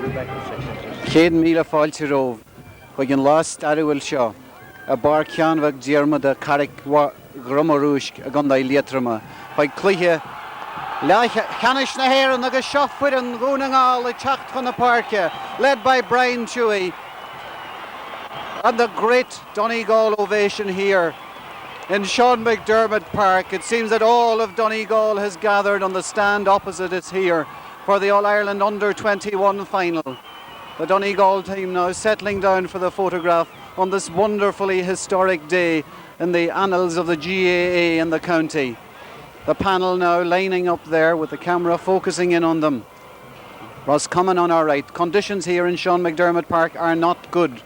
Céad míle fáilte rómh chuig an lás arúil seo a bar ceanmhah DERMOTT a Carrick-On-SHANNON a gandai lietrama chuig cluiche Chanis na Héireann agus seofuir an gúnaáil i teacht chun na páirce, led by Brian Chewy. And the great Donegal ovation here in Sean McDermott Park. It seems that all of Donegal has gathered on the stand opposite us here for the All-Ireland Under-21 final. The Donegal team now settling down for the photograph on this wonderfully historic day in the annals of the GAA in the county. The panel now lining up there with the camera focusing in on them. Roscommon on our right. Conditions here in Sean McDermott Park are not good.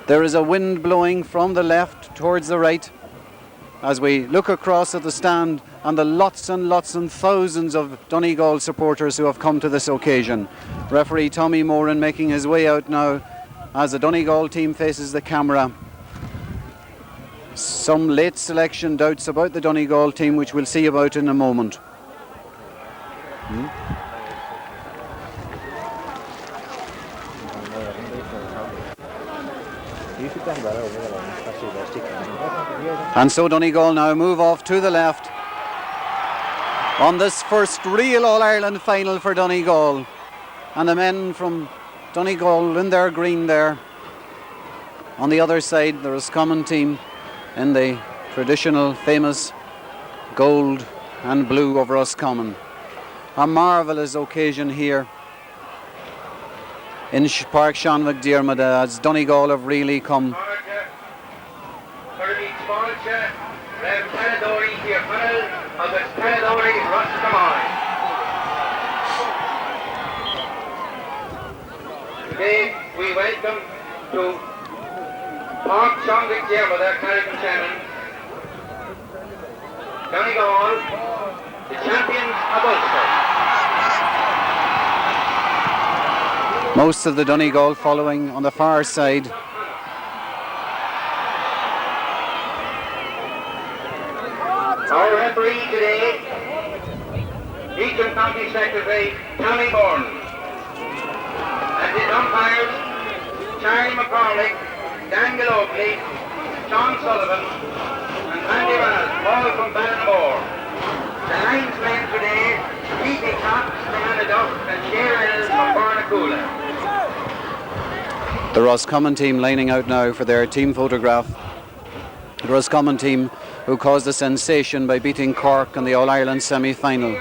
There is a wind blowing from the left towards the right as we look across at the stand and the lots and thousands of Donegal supporters who have come to this occasion. Referee Tommy Moran making his way out now as the Donegal team faces the camera. Some late selection doubts about the Donegal team, which we'll see about in a moment. And so Donegal now move off to the left on this first real All-Ireland final for Donegal. And the men from Donegal in their green there. On the other side, the Roscommon team in the traditional famous gold and blue of Roscommon. A marvellous occasion here in Park Sean McDermott as Donegal have really come. Today we welcome to Park Sean McDermott at CARRICK-ON-SHANNON, Donegal, the champions of Ulster. Most of the Donegal following on the far side. Our referee today, Eastern County Secretary Tommy Moran, and his umpires, Charlie McCormick, Dan Gallachéir, Sean Sullivan, and Andy Wells, all from Ballinamore. The linesmen today, Pete Cox from Anaduff and Sheeran from Barnacoola. The Roscommon team lining out now for their team photograph. The Roscommon team who caused a sensation by beating Cork in the All-Ireland semi-final.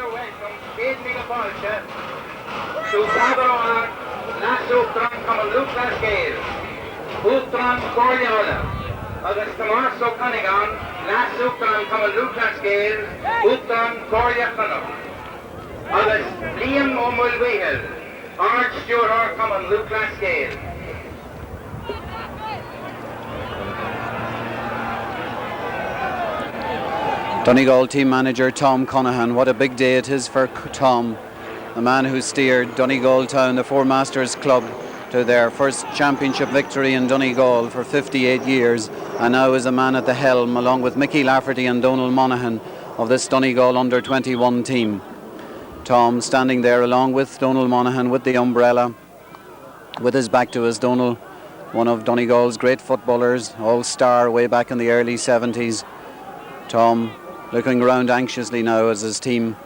Útran Corleola, agus Tomás O'Connell, last Útran come a Lucas Gale, Útran Corleola, agus Liam O'Mulwihel, Arch Stewart come on Lucas Gale. Donegal team manager Tom Conahan, what a big day it is for Tom, the man who steered Donegal Town, the Four Masters Club, to their first championship victory in Donegal for 58 years, and now is a man at the helm along with Mickey Lafferty and Donal Monaghan of this Donegal Under-21 team. Tom standing there along with Donal Monaghan with the umbrella, with his back to us. Donal, one of Donegal's great footballers, all-star way back in the early 70s. Tom looking around anxiously now as his team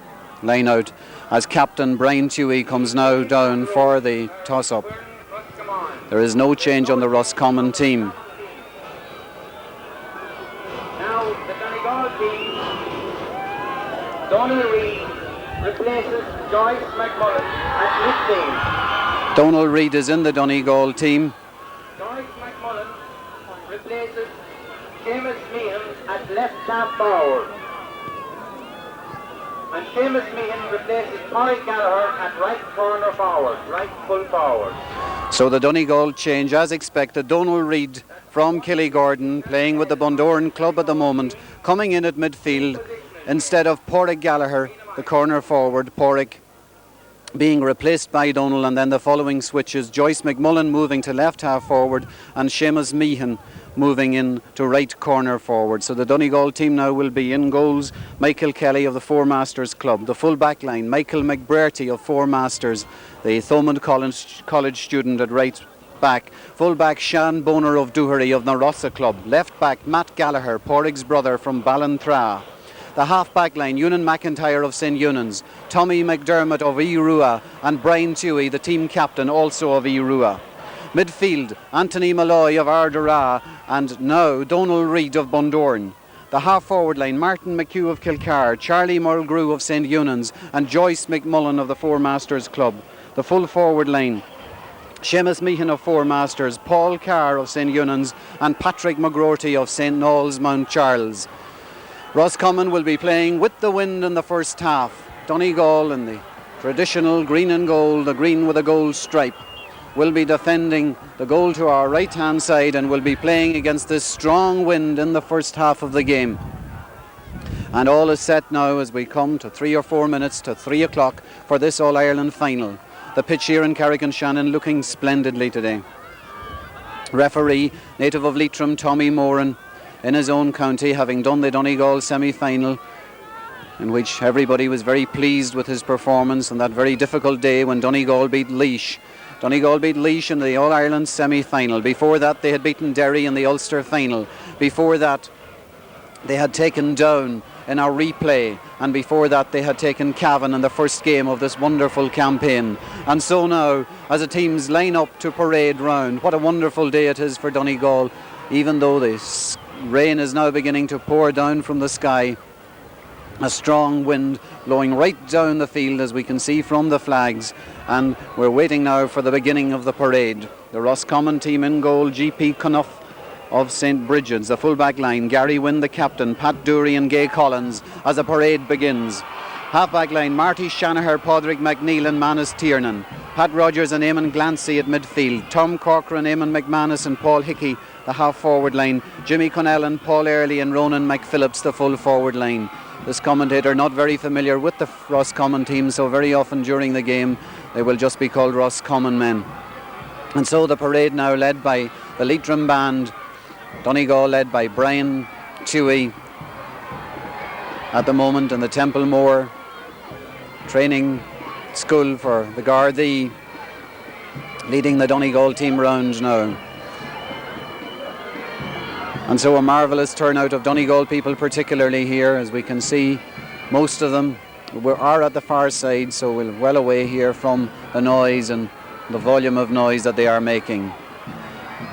line out, as captain Brian Chewy comes now down for the toss-up. There is no change on the Roscommon team. Now the Donegal team, Donal Reid replaces Joyce McMullen at midfield. Donal Reid is in the Donegal team. Joyce McMullen replaces Seamus Meehan at left half forward. And Seamus Meehan replaces Corey Gallagher at right corner forward, right full forward. So the Donegal change as expected. Donal Reid from Killygordon playing with the Bundoran club at the moment, coming in at midfield instead of Pádraig Gallagher, the corner forward. Pádraig being replaced by Donal, and then the following switches: Joyce McMullen moving to left half forward and Seamus Meehan moving in to right corner forward. So the Donegal team now will be in goals. Michael Kelly of the Four Masters Club. The full back line, Michael McBrearty of Four Masters, the Thomond College student at right back. Full back Sean Boner of Doohery of Narossa Club. Left back Matt Gallagher, Porrick's brother from Ballantrae. The half back line, Ewan McIntyre of St. Eunan's, Tommy McDermott of Irua, and Brian Tuohy, the team captain, also of Irua. Midfield, Anthony Malloy of Ardara, and now Donal Reid of Bundoran. The half forward line, Martin McHugh of Kilcar, Charlie Mulgrew of St. Eunan's, and Joyce McMullen of the Four Masters Club. The full forward line, Seamus Meehan of Four Masters, Paul Carr of St. Eunan's, and Patrick McGroarty of St. Noel's Mount Charles. Roscommon will be playing with the wind in the first half. Donegal in the traditional green and gold, the green with a gold stripe, will be defending the goal to our right hand side and will be playing against this strong wind in the first half of the game. And all is set now as we come to 3 or 4 minutes to 3 o'clock for this All-Ireland final. The pitch here in Carrick-On-Shannon looking splendidly today. Referee, native of Leitrim, Tommy Moran, in his own county, having done the Donegal semi-final, in which everybody was very pleased with his performance on that very difficult day when Donegal beat Laois. Donegal beat Laois in the All-Ireland semi-final. Before that they had beaten Derry in the Ulster final. Before that they had taken Down in our replay, and before that they had taken Cavan in the first game of this wonderful campaign. And so now, as the teams line up to parade round, what a wonderful day it is for Donegal, even though the rain is now beginning to pour down from the sky. A strong wind blowing right down the field, as we can see from the flags, and we're waiting now for the beginning of the parade. The Roscommon team in goal, GP Cunough of St. Bridget's. The full-back line, Gary Wynn the captain, Pat Dury and Gay Collins as the parade begins. Half-back line, Marty Shanaher, Padraig McNeil and Manus Tiernan. Pat Rogers and Eamon Glancy at midfield. Tom Corcoran, Eamon McManus and Paul Hickey, the half-forward line. Jimmy Connell and Paul Early and Ronan McPhillips, the full-forward line. This commentator not very familiar with the Roscommon team, so very often during the game they will just be called Roscommon men. And so the parade now led by the Leitrim band, Donegal led by Brian Tuohy at the moment in the Templemore training school for the Gardaí, leading the Donegal team round now. And so a marvellous turnout of Donegal people, particularly here, as we can see. Most of them are at the far side, so we're well away here from the noise and the volume of noise that they are making.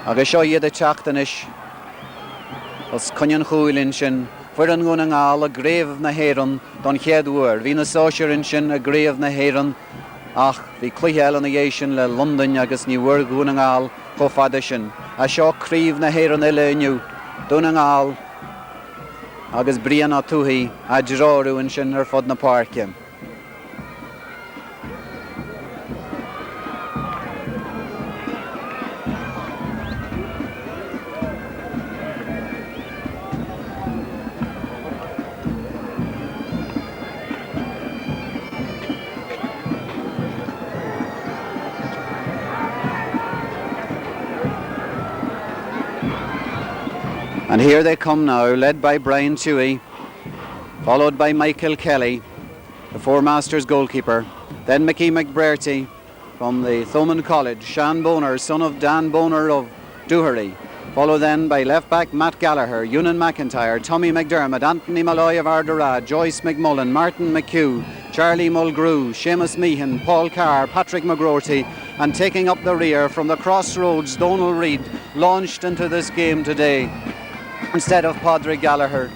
Agus seo iad a teachtanis os cunnean chúilin sin, fuireann gún an ngáil a gréamh na héireann don cheadúir. Bhí na sóisiúrin sin a gréamh na héireann, ach bhí cluicheal an dhé sin le London agus ní bhuair gún an ngáil chomh fada sin. A seo críomh na héireann eile inniu, dún an ngáil agus bríon á Tuohy a dráúin sin ar fud na páirce. And here they come now, led by Brian Tuohy, followed by Michael Kelly, the Four Masters goalkeeper. Then Mickey McBrearty from the Thomond College, Sean Boner, son of Dan Boner of Doohery. Followed then by left back Matt Gallagher, Ewan McIntyre, Tommy McDermott, Anthony Malloy of Ardara, Joyce McMullen, Martin McHugh, Charlie Mulgrew, Seamus Meehan, Paul Carr, Patrick McGroarty, and taking up the rear from the crossroads, Donal Reid launched into this game today instead of Padraig Gallagher,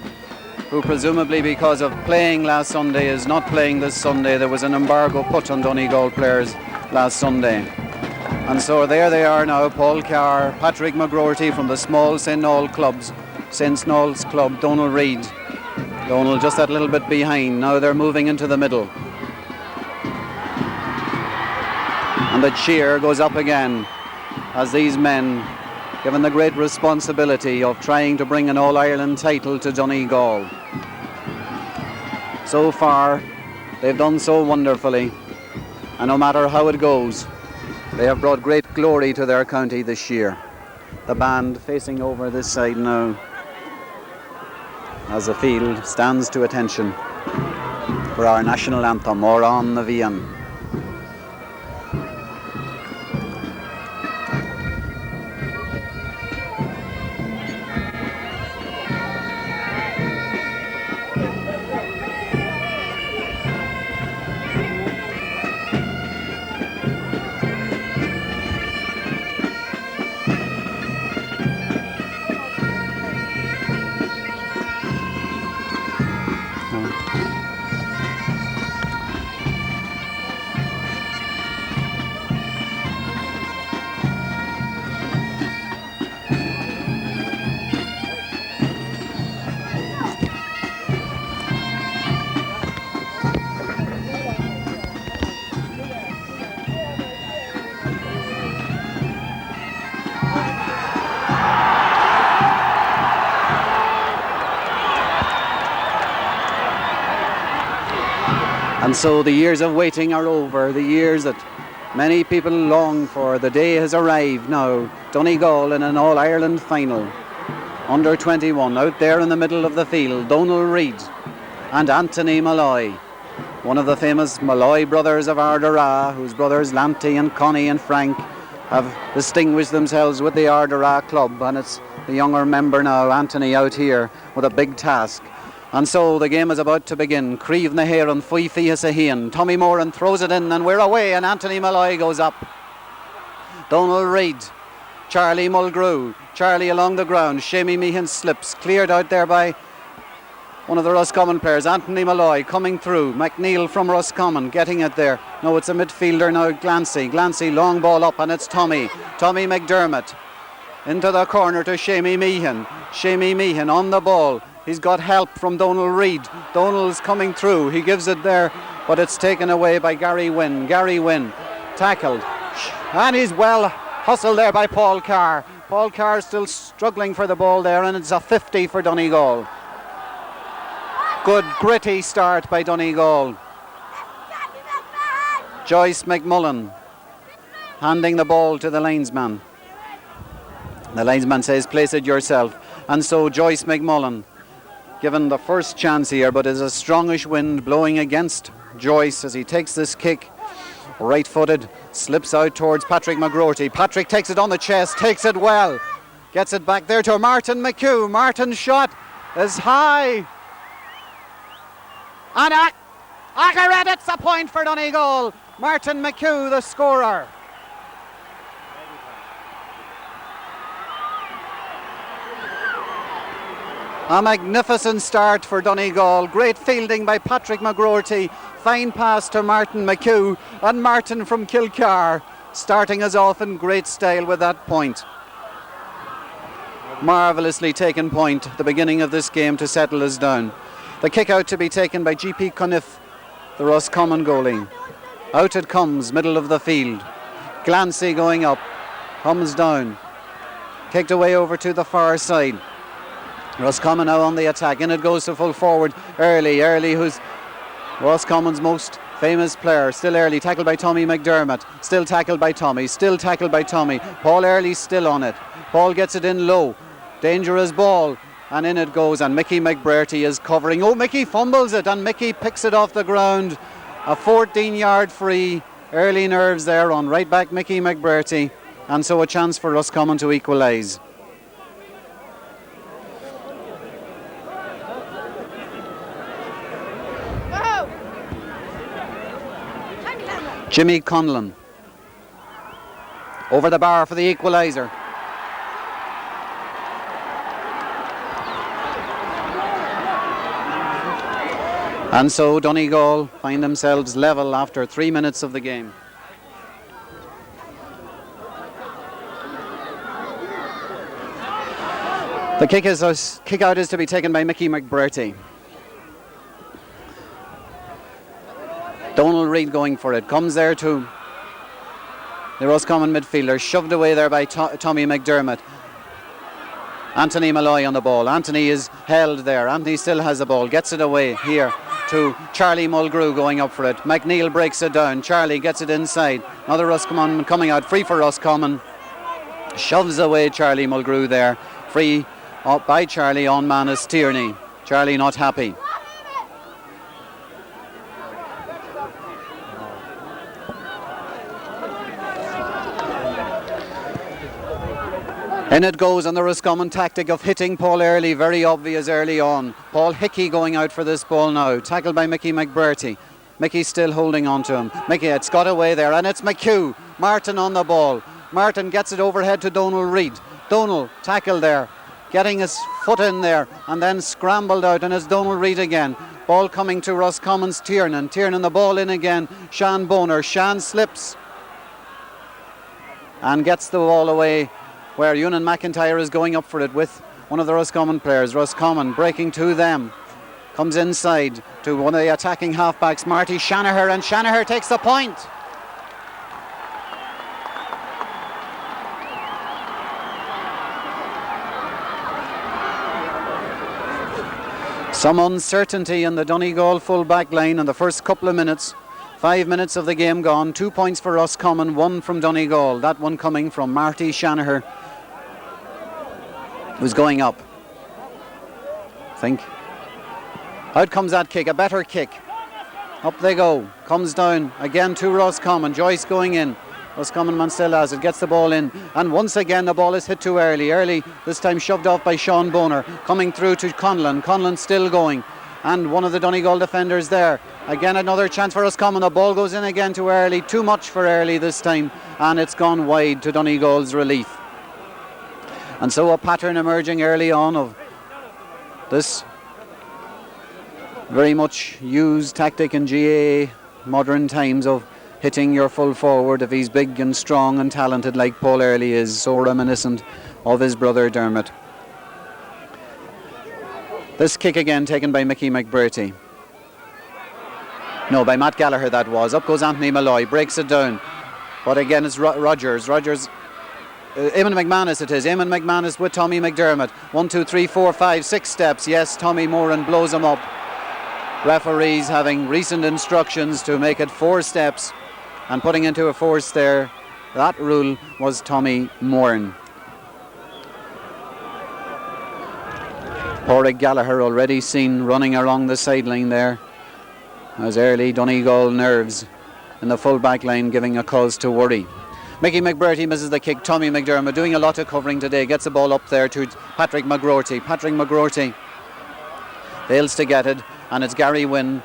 who presumably because of playing last Sunday is not playing this Sunday. There was an embargo put on Donegal players last Sunday. And so there they are now, Paul Carr, Patrick McGroarty from the small St. Noel clubs, St. Noel's club, Donal Reid. Donal just that little bit behind. Now they're moving into the middle. And the cheer goes up again as these men, given the great responsibility of trying to bring an All-Ireland title to Donegal. So far, they've done so wonderfully, and no matter how it goes, they have brought great glory to their county this year. the band facing over this side now as the field stands to attention for our national anthem, Or on the Vian. And so the years of waiting are over, the years that many people long for. The day has arrived now. Donegal in an All-Ireland final. Under 21, out there in the middle of the field, Donal Reid and Anthony Malloy. One of the famous Malloy brothers of Ardara, whose brothers Lanty and Connie and Frank have distinguished themselves with the Ardara club. And it's the younger member now, Anthony, out here with a big task. And so the game is about to begin. Creeve na Héireann, Fui Fias a Hien. Tommy Moran throws it in and we're away, and Anthony Malloy goes up. Donal Reid, Charlie Mulgrew, Charlie along the ground. Shamie Meehan slips, cleared out there by one of the Roscommon players. Anthony Malloy coming through. McNeil from Roscommon getting it there. No, it's a midfielder now, Glancy. Glancy, long ball up, and it's Tommy McDermott. Into the corner to Shamie Meehan. Shamie Meehan on the ball. He's got help from Donal Reid. Donal's coming through. He gives it there, but it's taken away by Gary Wynn. Gary Wynn tackled. And he's well hustled there by Paul Carr. Paul Carr still struggling for the ball there, and it's a 50 for Donegal. Good gritty start by Donegal. Joyce McMullen handing the ball to the linesman. The linesman says, place it yourself. And so Joyce McMullen given the first chance here, but there's a strongish wind blowing against Joyce as he takes this kick. Right-footed, slips out towards Patrick McGroarty. Patrick takes it on the chest, takes it well. Gets it back there to Martin McHugh. Martin's shot is high. And Achered, it's a point for Donegal. Martin McHugh, the scorer. A magnificent start for Donegal. Great fielding by Patrick McGroarty. Fine pass to Martin McHugh, and Martin from Kilcar starting us off in great style with that point. Marvellously taken point at the beginning of this game to settle us down. The kick out to be taken by GP Cuniff, the Roscommon goalie. Out it comes, middle of the field. Glancy going up, comes down. Kicked away over to the far side. Roscommon now on the attack. In it goes to full forward. Early, who's Roscommon's most famous player. Still Early, tackled by Tommy McDermott. Still tackled by Tommy. Paul Early's still on it. Paul gets it in low. Dangerous ball. And in it goes. And Mickey McBrearty is covering. Oh, Mickey fumbles it. And Mickey picks it off the ground. A 14-yard free. Early nerves there on right back Mickey McBrearty. And so a chance for Roscommon to equalise. Jimmy Conlon over the bar for the equaliser. And so Donegal find themselves level after 3 minutes of the game. The kick out is to be taken by Mickey McBrearty. Donal Reid going for it, comes there to the Roscommon midfielder, shoved away there by Tommy McDermott. Anthony Malloy on the ball. Anthony is held there. Anthony still has the ball, gets it away here to Charlie Mulgrew going up for it. McNeil breaks it down. Charlie gets it inside. Another Roscommon coming out, free for Roscommon. shoves away Charlie Mulgrew there. Free up by Charlie on man is Tierney. Charlie not happy. In it goes on the Roscommon tactic of hitting Paul Early, very obvious early on. Paul Hickey going out for this ball now, tackled by Mickey McBurty. Mickey still holding on to him. Mickey, it's got away there, and it's McHugh. Martin on the ball. Martin gets it overhead to Donal Reid. Donal tackled there, getting his foot in there, and then scrambled out, and it's Donal Reid again. Ball coming to Roscommon's Tiernan. Tiernan the ball in again. Sean Boner. Sean slips and gets the ball away, where Ewan McIntyre is going up for it with one of the Roscommon players. Roscommon breaking to them. Comes inside to one of the attacking halfbacks, Marty Shanaher, and Shanaher takes the point. Some uncertainty in the Donegal full back line in the first couple of minutes. 5 minutes of the game gone. 2 points for Roscommon, 1 from Donegal. That one coming from Marty Shanaher, who's going up. I think. Out comes that kick, a better kick. Up they go. Comes down again to Roscommon. Joyce going in. Roscommon man still has it, gets the ball in, and once again the ball is hit too early. Early this time shoved off by Sean Boner, coming through to Conlon. Conlon still going, and one of the Donegal defenders there. Again another chance for Roscommon. The ball goes in again too early, too much for Early this time, and it's gone wide to Donegal's relief. And so a pattern emerging early on of this very much used tactic in GAA modern times of hitting your full forward if he's big and strong and talented like Paul Early is, so reminiscent of his brother Dermot. This kick again taken by Mickey McBurty. No, by Matt Gallagher that was. Up goes Anthony Malloy, breaks it down. But again it's Rogers. Eamon McManus it is. Eamon McManus with Tommy McDermott. 1, 2, 3, 4, 5, 6 steps. Yes, Tommy Moran blows him up. Referees having recent instructions to make it 4 steps, and putting into a force there, that rule was Tommy Moran. Pádraig Gallagher already seen running along the sideline there, as Early Donegal nerves in the full back line giving a cause to worry. Mickey McBurty misses the kick. Tommy McDermott doing a lot of covering today, gets the ball up there to Patrick McGroarty. Patrick McGroarty fails to get it, and it's Gary Wynne.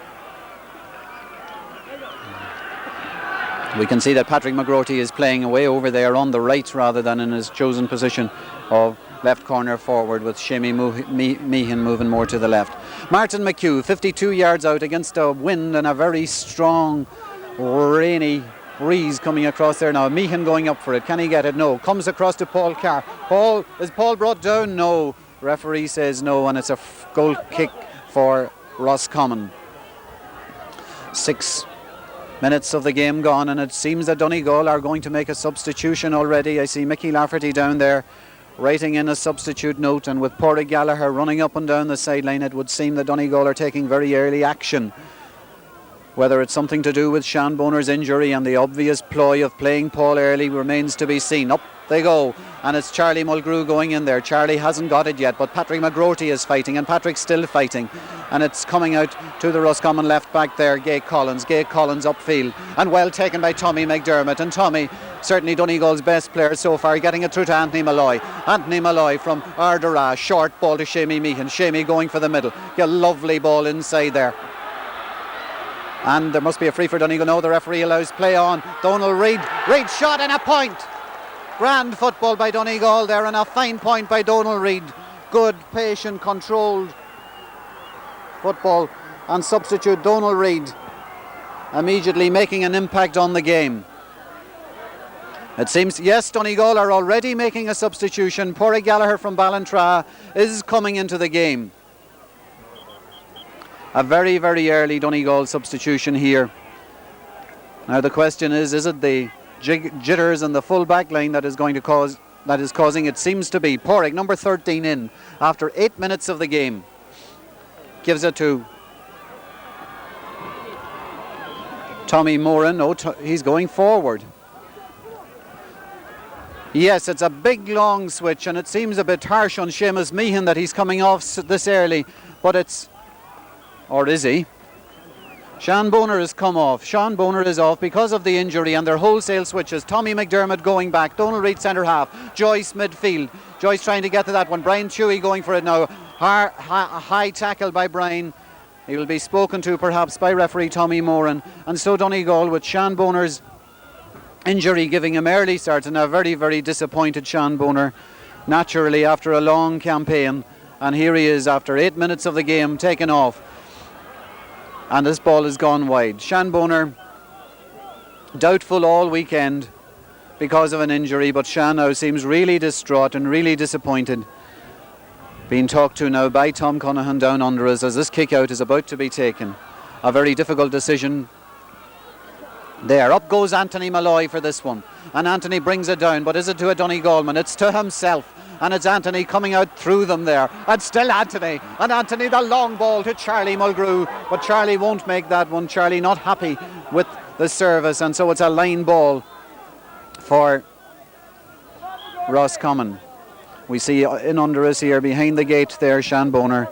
We can see that Patrick McGroarty is playing away over there on the right rather than in his chosen position of left corner forward, with Shamie Meehan moving more to the left. Martin McHugh, 52 yards out against a wind and a very strong rainy breeze coming across there now. Meehan going up for it. Can he get it? No. Comes across to Paul Carr. Is Paul brought down? No. Referee says no, and it's a goal kick for Roscommon. 6 minutes of the game gone, and it seems that Donegal are going to make a substitution already. I see Mickey Lafferty down there writing in a substitute note, and with Pádraig Gallagher running up and down the sideline, it would seem that Donegal are taking very early action. Whether it's something to do with Sean Boner's injury and the obvious ploy of playing Paul Early remains to be seen. Up they go, and it's Charlie Mulgrew going in there. Charlie hasn't got it yet, but Patrick McGroarty is fighting, and Patrick's still fighting, and it's coming out to the Roscommon left back there, Gaa Collins upfield, and well taken by Tommy McDermott, and Tommy, certainly Donegal's best player so far, getting it through to Anthony Malloy from Ardara. Short ball to Shamie Meehan. Shamie going for the middle. A lovely ball inside there. And there must be a free for Donegal. No, the referee allows play on. Donal Reid shot and a point. Grand football by Donegal there, and a fine point by Donal Reid. Good, patient, controlled football, and substitute Donal Reid immediately making an impact on the game. It seems, yes, Donegal are already making a substitution. Pádraig Gallagher from Ballantrae is coming into the game. A very, very early Donegal substitution here. Now the question is it the jitters in the full back line that is causing it? Seems to be. Pádraig, number 13, in after 8 minutes of the game. Gives it to Tommy Moran. He's going forward. Yes, it's a big long switch, and it seems a bit harsh on Seamus Meehan that he's coming off this early, but it's, or is he? Sean Boner has come off. Sean Boner is off because of the injury, and their wholesale switches. Tommy McDermott going back. Donal Reid centre half. Joyce midfield. Joyce trying to get to that one. Brian Chewy going for it now. High tackle by Brian. He will be spoken to perhaps by referee Tommy Moran. And so Donegal, with Sean Boner's injury giving him early start, and a very, very disappointed Sean Boner, naturally, after a long campaign. And here he is after 8 minutes of the game taken off. And this ball has gone wide. Sean Boner, doubtful all weekend because of an injury, but Sean now seems really distraught and really disappointed. Being talked to now by Tom Conahan down under us as this kick out is about to be taken. A very difficult decision there. Up goes Anthony Malloy for this one. And Anthony brings it down, but is it to a Donegal man? It's to himself. And it's Anthony coming out through them there. And still Anthony. And Anthony, the long ball to Charlie Mulgrew. But Charlie won't make that one. Charlie not happy with the service. And so it's a line ball for Roscommon. We see in under us here, behind the gate there, Sean Boner.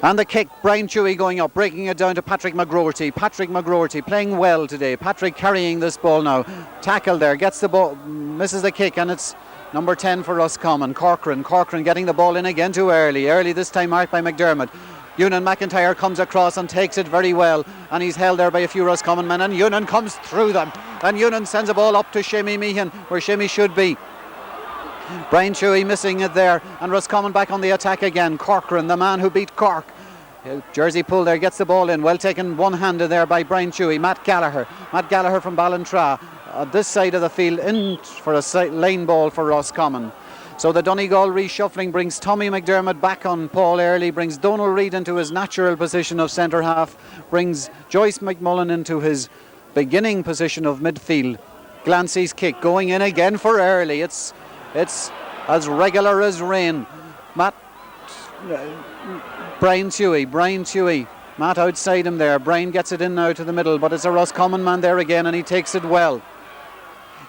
And the kick, Brian Chewy going up, breaking it down to Patrick McGroarty. Patrick McGroarty playing well today. Patrick carrying this ball now. Tackle there, gets the ball, misses the kick, and it's number 10 for Roscommon. Corcoran getting the ball in again too early. Early this time marked by McDermott. Ewan McIntyre comes across and takes it very well, and he's held there by a few Roscommon men, and Ewan comes through them. And Ewan sends a ball up to Seamus Meehan, where Seamus should be. Brian Chewy missing it there, and Roscommon back on the attack again. Corcoran, the man who beat Cork. Jersey pull there, gets the ball in. Well taken one-handed there by Brian Chewy. Matt Gallagher from Ballintra. This side of the field in for a lane ball for Roscommon. So the Donegal reshuffling brings Tommy McDermott back on Paul Early, brings Donal Reid into his natural position of centre half, brings Joyce McMullen into his beginning position of midfield. Glancy's kick going in again for Early. It's as regular as rain. Brian Chewy, Matt outside him there. Brian gets it in now to the middle, but it's a Roscommon man there again, and he takes it well.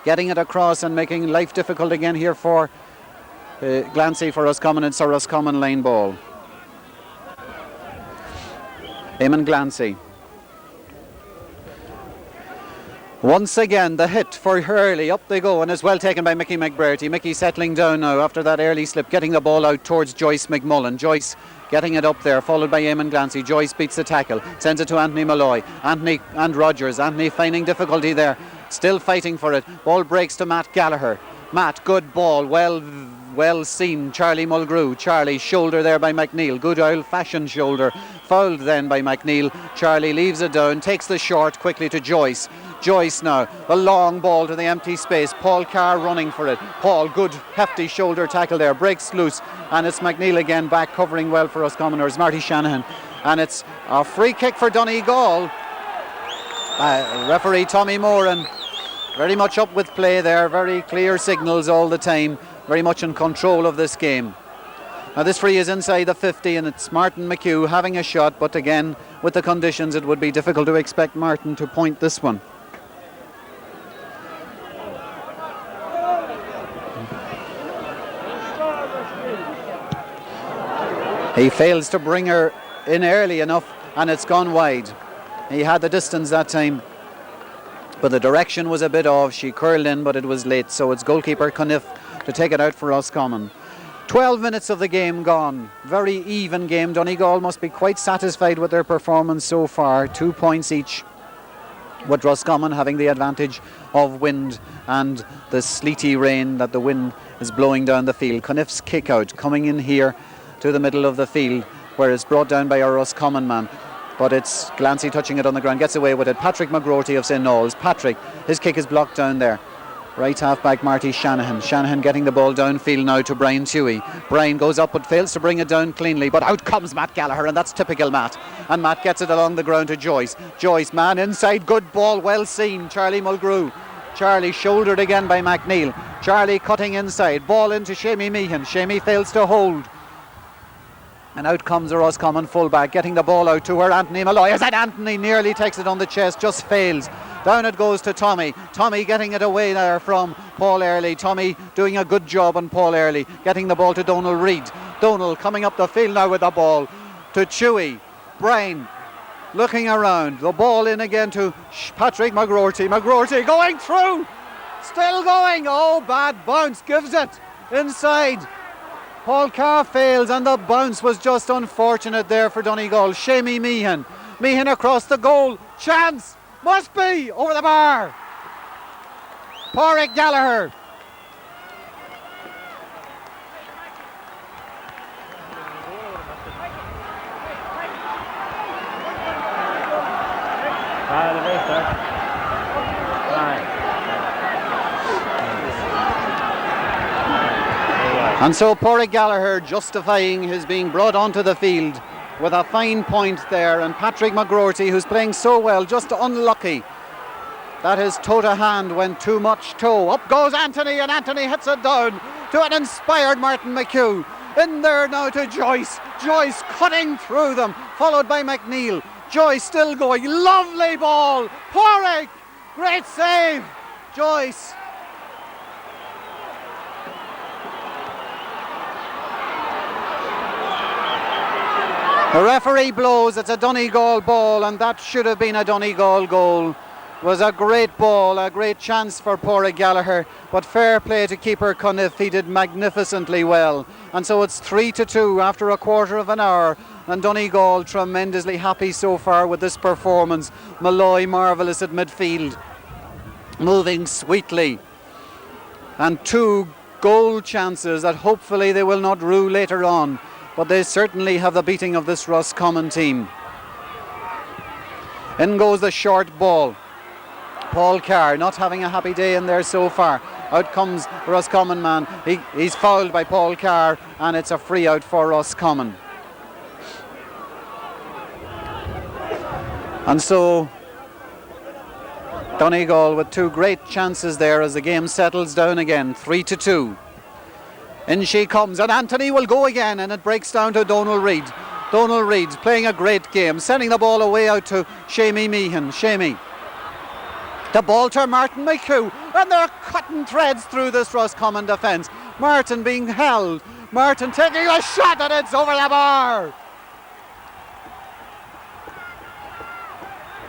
Getting it across and making life difficult again here for Glancy for Roscommon. It's a Roscommon lane ball. Eamon Glancy. Once again, the hit for Hurley. Up they go, and it's well taken by Mickey McBrearty. Mickey settling down now after that early slip, getting the ball out towards Joyce McMullen. Joyce getting it up there, followed by Eamon Glancy. Joyce beats the tackle, sends it to Anthony Malloy. Anthony and Rogers. Anthony finding difficulty there, still fighting for it. Ball breaks to Matt Gallagher. Matt, good ball, well seen. Charlie Mulgrew. Charlie, shoulder there by McNeil. Good old-fashioned shoulder. Fouled then by McNeil. Charlie leaves it down, takes the short quickly to Joyce. Joyce now, the long ball to the empty space. Paul Carr running for it. Paul, good hefty shoulder tackle there, breaks loose, and it's McNeil again back covering well for us commoners. Marty Shanahan, and it's a free kick for Donegal. Referee Tommy Moran very much up with play there, very clear signals all the time, very much in control of this game. Now this free is inside the 50, and it's Martin McHugh having a shot, but again with the conditions it would be difficult to expect Martin to point this one. He fails to bring her in early enough, and it's gone wide. He had the distance that time, but the direction was a bit off. She curled in, but it was late, so it's goalkeeper Cuniff to take it out for Roscommon. 12 minutes of the game gone. Very even game. Donegal must be quite satisfied with their performance so far. 2 points each, with Roscommon having the advantage of wind and the sleety rain that the wind is blowing down the field. Cuniff's kick out coming in here to the middle of the field, where it's brought down by a Roscommon man, but it's Glancy touching it on the ground, gets away with it. Patrick McGroarty of St. Knowles. Patrick, his kick is blocked down there. Right half back Marty Shanahan. Shanahan getting the ball downfield now to Brian Chewy. Brian goes up but fails to bring it down cleanly, but out comes Matt Gallagher, and that's typical Matt. And Matt gets it along the ground to Joyce. Joyce, man inside, good ball, well seen. Charlie Mulgrew. Charlie shouldered again by McNeil. Charlie cutting inside, ball into Seamus Meehan. Seamus fails to hold. And out comes the Roscommon fullback, getting the ball out to where Anthony Malloy is, and Anthony nearly takes it on the chest, just fails. Down it goes to Tommy. Tommy getting it away there from Paul Early. Tommy doing a good job on Paul Early, getting the ball to Donal Reid. Donal coming up the field now with the ball to Chewy. Brian looking around. The ball in again to Patrick McGroarty. McGroarty going through. Still going. Oh, bad bounce. Gives it inside. Paul Carr fails, and the bounce was just unfortunate there for Donegal. Shamey Meehan. Meehan across the goal. Chance. Must be over the bar. Pádraig Gallagher. And so Pádraig Gallagher justifying his being brought onto the field with a fine point there, and Patrick McGroarty, who's playing so well, just unlucky that his toe to hand went too much toe. Up goes Anthony, and Anthony hits it down to an inspired Martin McHugh. In there now to Joyce. Joyce cutting through them, followed by McNeil. Joyce still going. Lovely ball. Pádraig. Great save. Joyce. The referee blows. It's a Donegal ball, and that should have been a Donegal goal. It was a great ball, a great chance for Pádraig Gallagher, but fair play to keeper Cunniff. He did magnificently well. And so it's 3-2 after a quarter of an hour, and Donegal tremendously happy so far with this performance. Malloy marvellous at midfield, moving sweetly, and 2 goal chances that hopefully they will not rue later on. But they certainly have the beating of this Roscommon team. In goes the short ball. Paul Carr not having a happy day in there so far. Out comes the Roscommon man. He's fouled by Paul Carr, and it's a free out for Roscommon. And so Donegal with 2 great chances there as the game settles down again. 3-2. In she comes, and Anthony will go again, and it breaks down to Donal Reid. Donal Reid playing a great game, sending the ball away out to Shamey Meehan. Shamey. The ball to Martin McHugh, and they're cutting threads through this Roscommon defence. Martin being held. Martin taking a shot, and it's over the bar.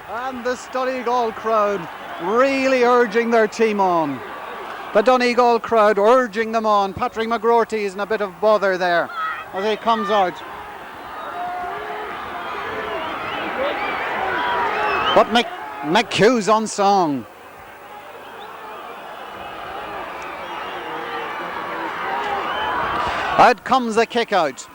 And the Donegal crowd really urging their team on. The Donegal crowd urging them on. Patrick McGroarty is in a bit of bother there as he comes out. But McHugh's on song. Out comes the kick out.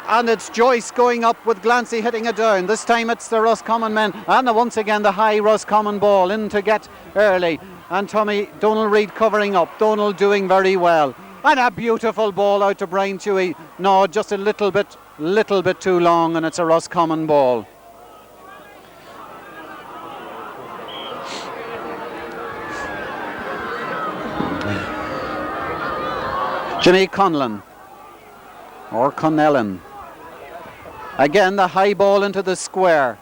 And it's Joyce going up with Glancy hitting it down. This time it's the Roscommon men. And once again the high Roscommon ball in to get Early. And Donal Reid covering up. Donal doing very well. And a beautiful ball out to Brian Chewy. No, just a little bit too long, and it's a Roscommon ball. Jimmy Conlon. Or Connellan. Again, the high ball into the square.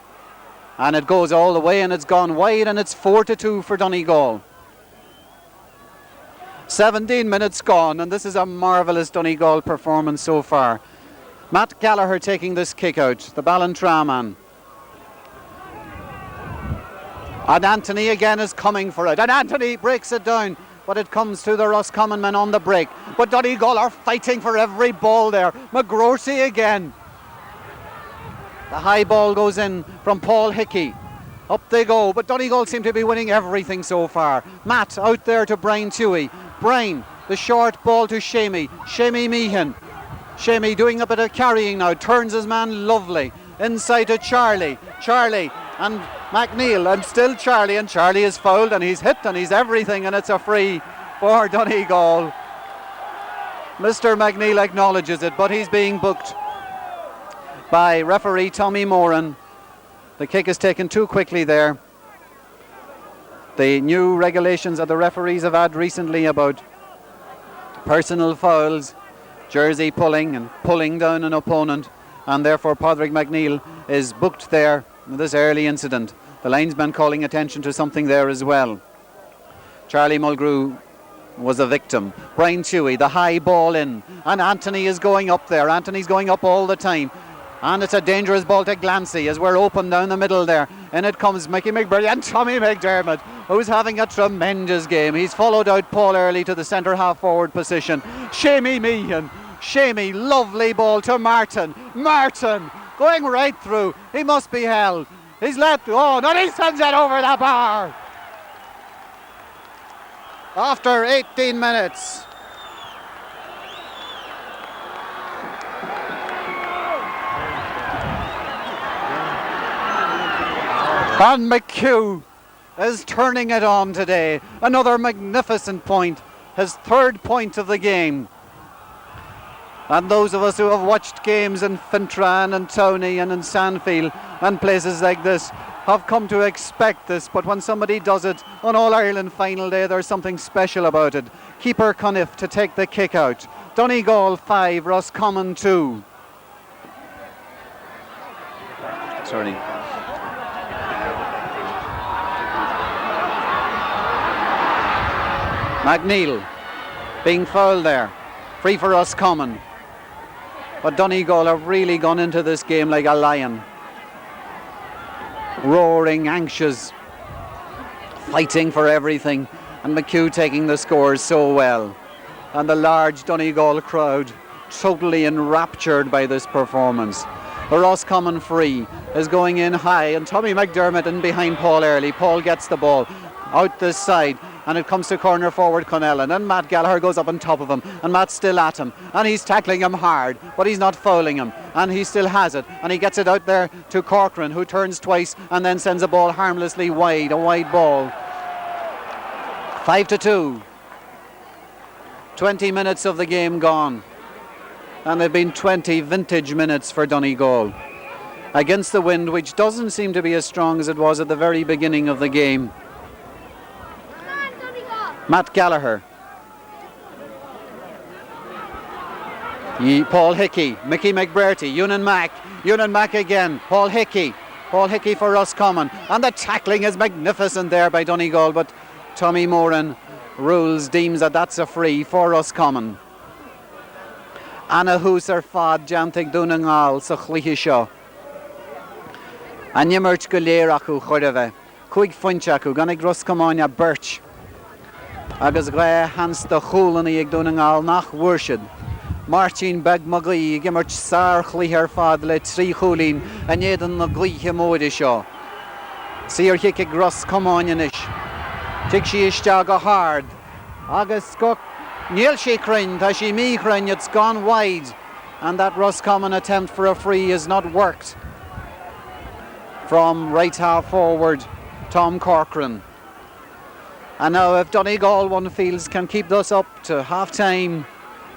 And it goes all the way, and it's gone wide, and it's 4-2 for Donegal. 17 minutes gone, and this is a marvellous Donegal performance so far. Matt Gallagher taking this kick out, the Ballantrae man. And Anthony again is coming for it, and Anthony breaks it down, but it comes to the Roscommon men on the break. But Donegal are fighting for every ball there. McGroarty again. The high ball goes in from Paul Hickey. Up they go, but Donegal seem to be winning everything so far. Matt out there to Brian Chewy. Brian, the short ball to Shamey. Shamey Meehan. Shamey doing a bit of carrying now. Turns his man lovely. Inside to Charlie. Charlie and McNeil. And still Charlie. And Charlie is fouled, and he's hit, and he's everything. And it's a free for Donegal. Mr. McNeil acknowledges it, but he's being booked by referee Tommy Moran. The kick is taken too quickly there. The new regulations that the referees have had recently about personal fouls, jersey pulling and pulling down an opponent, and therefore Pádraig McNeil is booked there in this early incident. The linesman calling attention to something there as well. Charlie Mulgrew was a victim. Brian Tuohy, the high ball in, and Anthony is going up there. Anthony's going up all the time, and it's a dangerous ball to Glancy as we're open down the middle there. And it comes Mickey McBurry and Tommy McDermott, who's having a tremendous game. He's followed out Paul Early to the centre half forward position. Shamey Meehan, Shamey, lovely ball to Martin. Martin going right through. He must be held. He's let, oh, no, he sends it over the bar. After 18 minutes. And McHugh is turning it on today. Another magnificent point, his third point of the game. And those of us who have watched games in Fintran and Tony and in Sandfield and places like this have come to expect this, but when somebody does it on All-Ireland final day, there's something special about it. Keeper Cuniff to take the kick out. Donegal 5, Roscommon 2. Sorry. McNeil being fouled there. Free for Roscommon. But Donegal have really gone into this game like a lion. Roaring, anxious, fighting for everything, and McHugh taking the scores so well. And the large Donegal crowd totally enraptured by this performance. The Roscommon free is going in high, and Tommy McDermott in behind Paul Early. Paul gets the ball out this side, and it comes to corner forward Connellan, and Matt Gallagher goes up on top of him, and Matt's still at him, and he's tackling him hard, but he's not fouling him, and he still has it, and he gets it out there to Corcoran, who turns twice and then sends a ball harmlessly wide, a wide ball. 5-2. 20 minutes of the game gone, and they've been 20 vintage minutes for Donegal against the wind, which doesn't seem to be as strong as it was at the very beginning of the game. Matt Gallagher, Paul Hickey, Mickey McBurty, Ewan Mack again, Paul Hickey for Roscommon, and the tackling is magnificent there by Donegal, but Tommy Moran deems that that's a free for Roscommon. Anna Hooser fad Jantig Donegal sa chluiche seo. Animert go léir acu chuirde Cuig fointe acu ganig Roscommon a Birch. Agus gra Hans de Choolani ag Donegal nach Worshid. Martin Beg Magui gimmert sar chluiche fad le trí chulín a nédan na gluiche móide seo. Sir hic ag Roscommon inis. Tig si iste go hard. Agus go Neil she crin, ta she me crin, it's gone wide, and that Roscommon attempt for a free is not worked. From right half forward, Tom Corcoran. And now if Donegal one fields can keep this up to half time,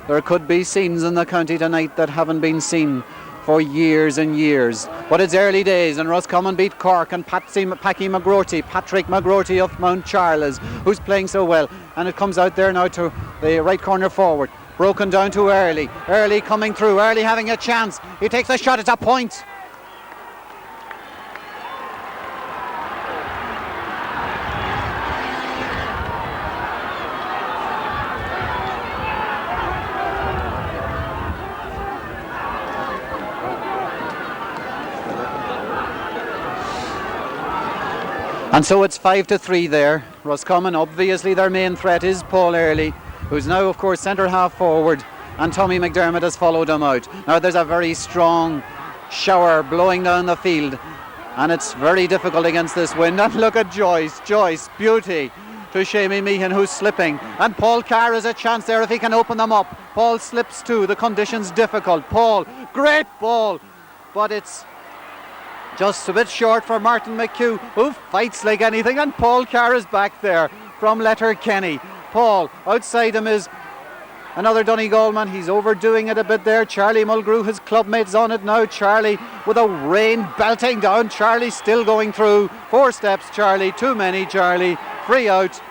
there could be scenes in the county tonight that haven't been seen for years and years. But it's early days, and Roscommon beat Cork, and Patrick McGroty of Mount Charles, who's playing so well, and it comes out there now to the right corner forward, broken down to Early coming through, Early having a chance, he takes a shot, it's a point. And so it's 5-3 there. Roscommon, obviously their main threat is Paul Early, who's now of course centre half forward, and Tommy McDermott has followed him out. Now there's a very strong shower blowing down the field, and it's very difficult against this wind. And look at Joyce, beauty to Shamey Meehan, who's slipping, and Paul Carr has a chance there if he can open them up. Paul slips too, the conditions difficult. Paul, great ball, but it's just a bit short for Martin McHugh, who fights like anything, and Paul Carr is back there from Letterkenny. Paul, outside him is another Donegal man. He's overdoing it a bit there. Charlie Mulgrew, his clubmates on it now. Charlie with a rain belting down. Charlie still going through. 4 steps, Charlie. Too many, Charlie. Free out.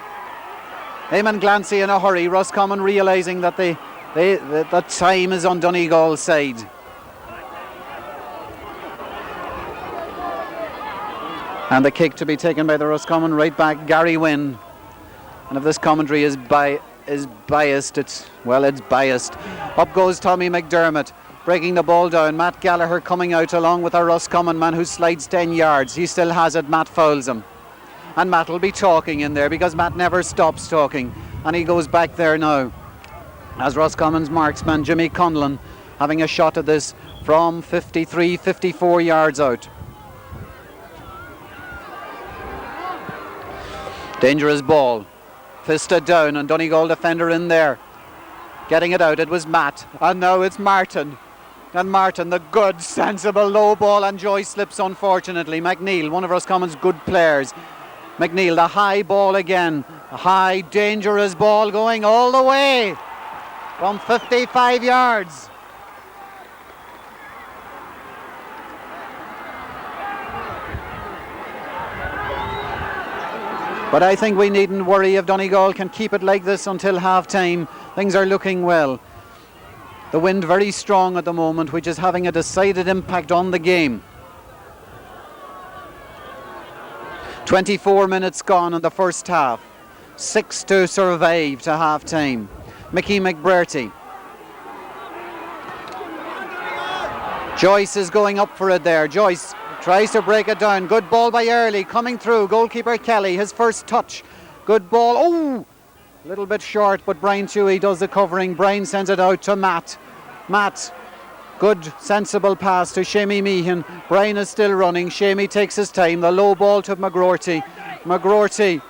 Eamon Glancy in a hurry. Roscommon realising that the time is on Donegal's side. And the kick to be taken by the Roscommon right back, Gary Wynn. And if this commentary is biased, it's biased. Up goes Tommy McDermott, breaking the ball down. Matt Gallagher coming out along with a Roscommon man who slides 10 yards. He still has it, Matt fouls him. And Matt will be talking in there because Matt never stops talking. And he goes back there now. As Roscommon's marksman, Jimmy Conlon, having a shot at this from 53, 54 yards out. Dangerous ball. Fisted down, and Donegal defender in there. Getting it out, it was Matt. And now it's Martin. And Martin, the good, sensible low ball, and Joyce slips unfortunately. McNeil, one of Roscommon's good players. McNeil, the high ball again. A high, dangerous ball going all the way from 55 yards. But I think we needn't worry if Donegal can keep it like this until half-time. Things are looking well. The wind very strong at the moment, which is having a decided impact on the game. 24 minutes gone in the first half. 6 to survive to half-time. Mickey McBurty. Joyce is going up for it there. Joyce tries to break it down. Good ball by Early. Coming through. Goalkeeper Kelly. His first touch. Good ball. Oh! A little bit short, but Brian Tuohy does the covering. Brian sends it out to Matt. Matt. Good, sensible pass to Shamey Meehan. Brian is still running. Shamey takes his time. The low ball to McGroarty. McGroarty.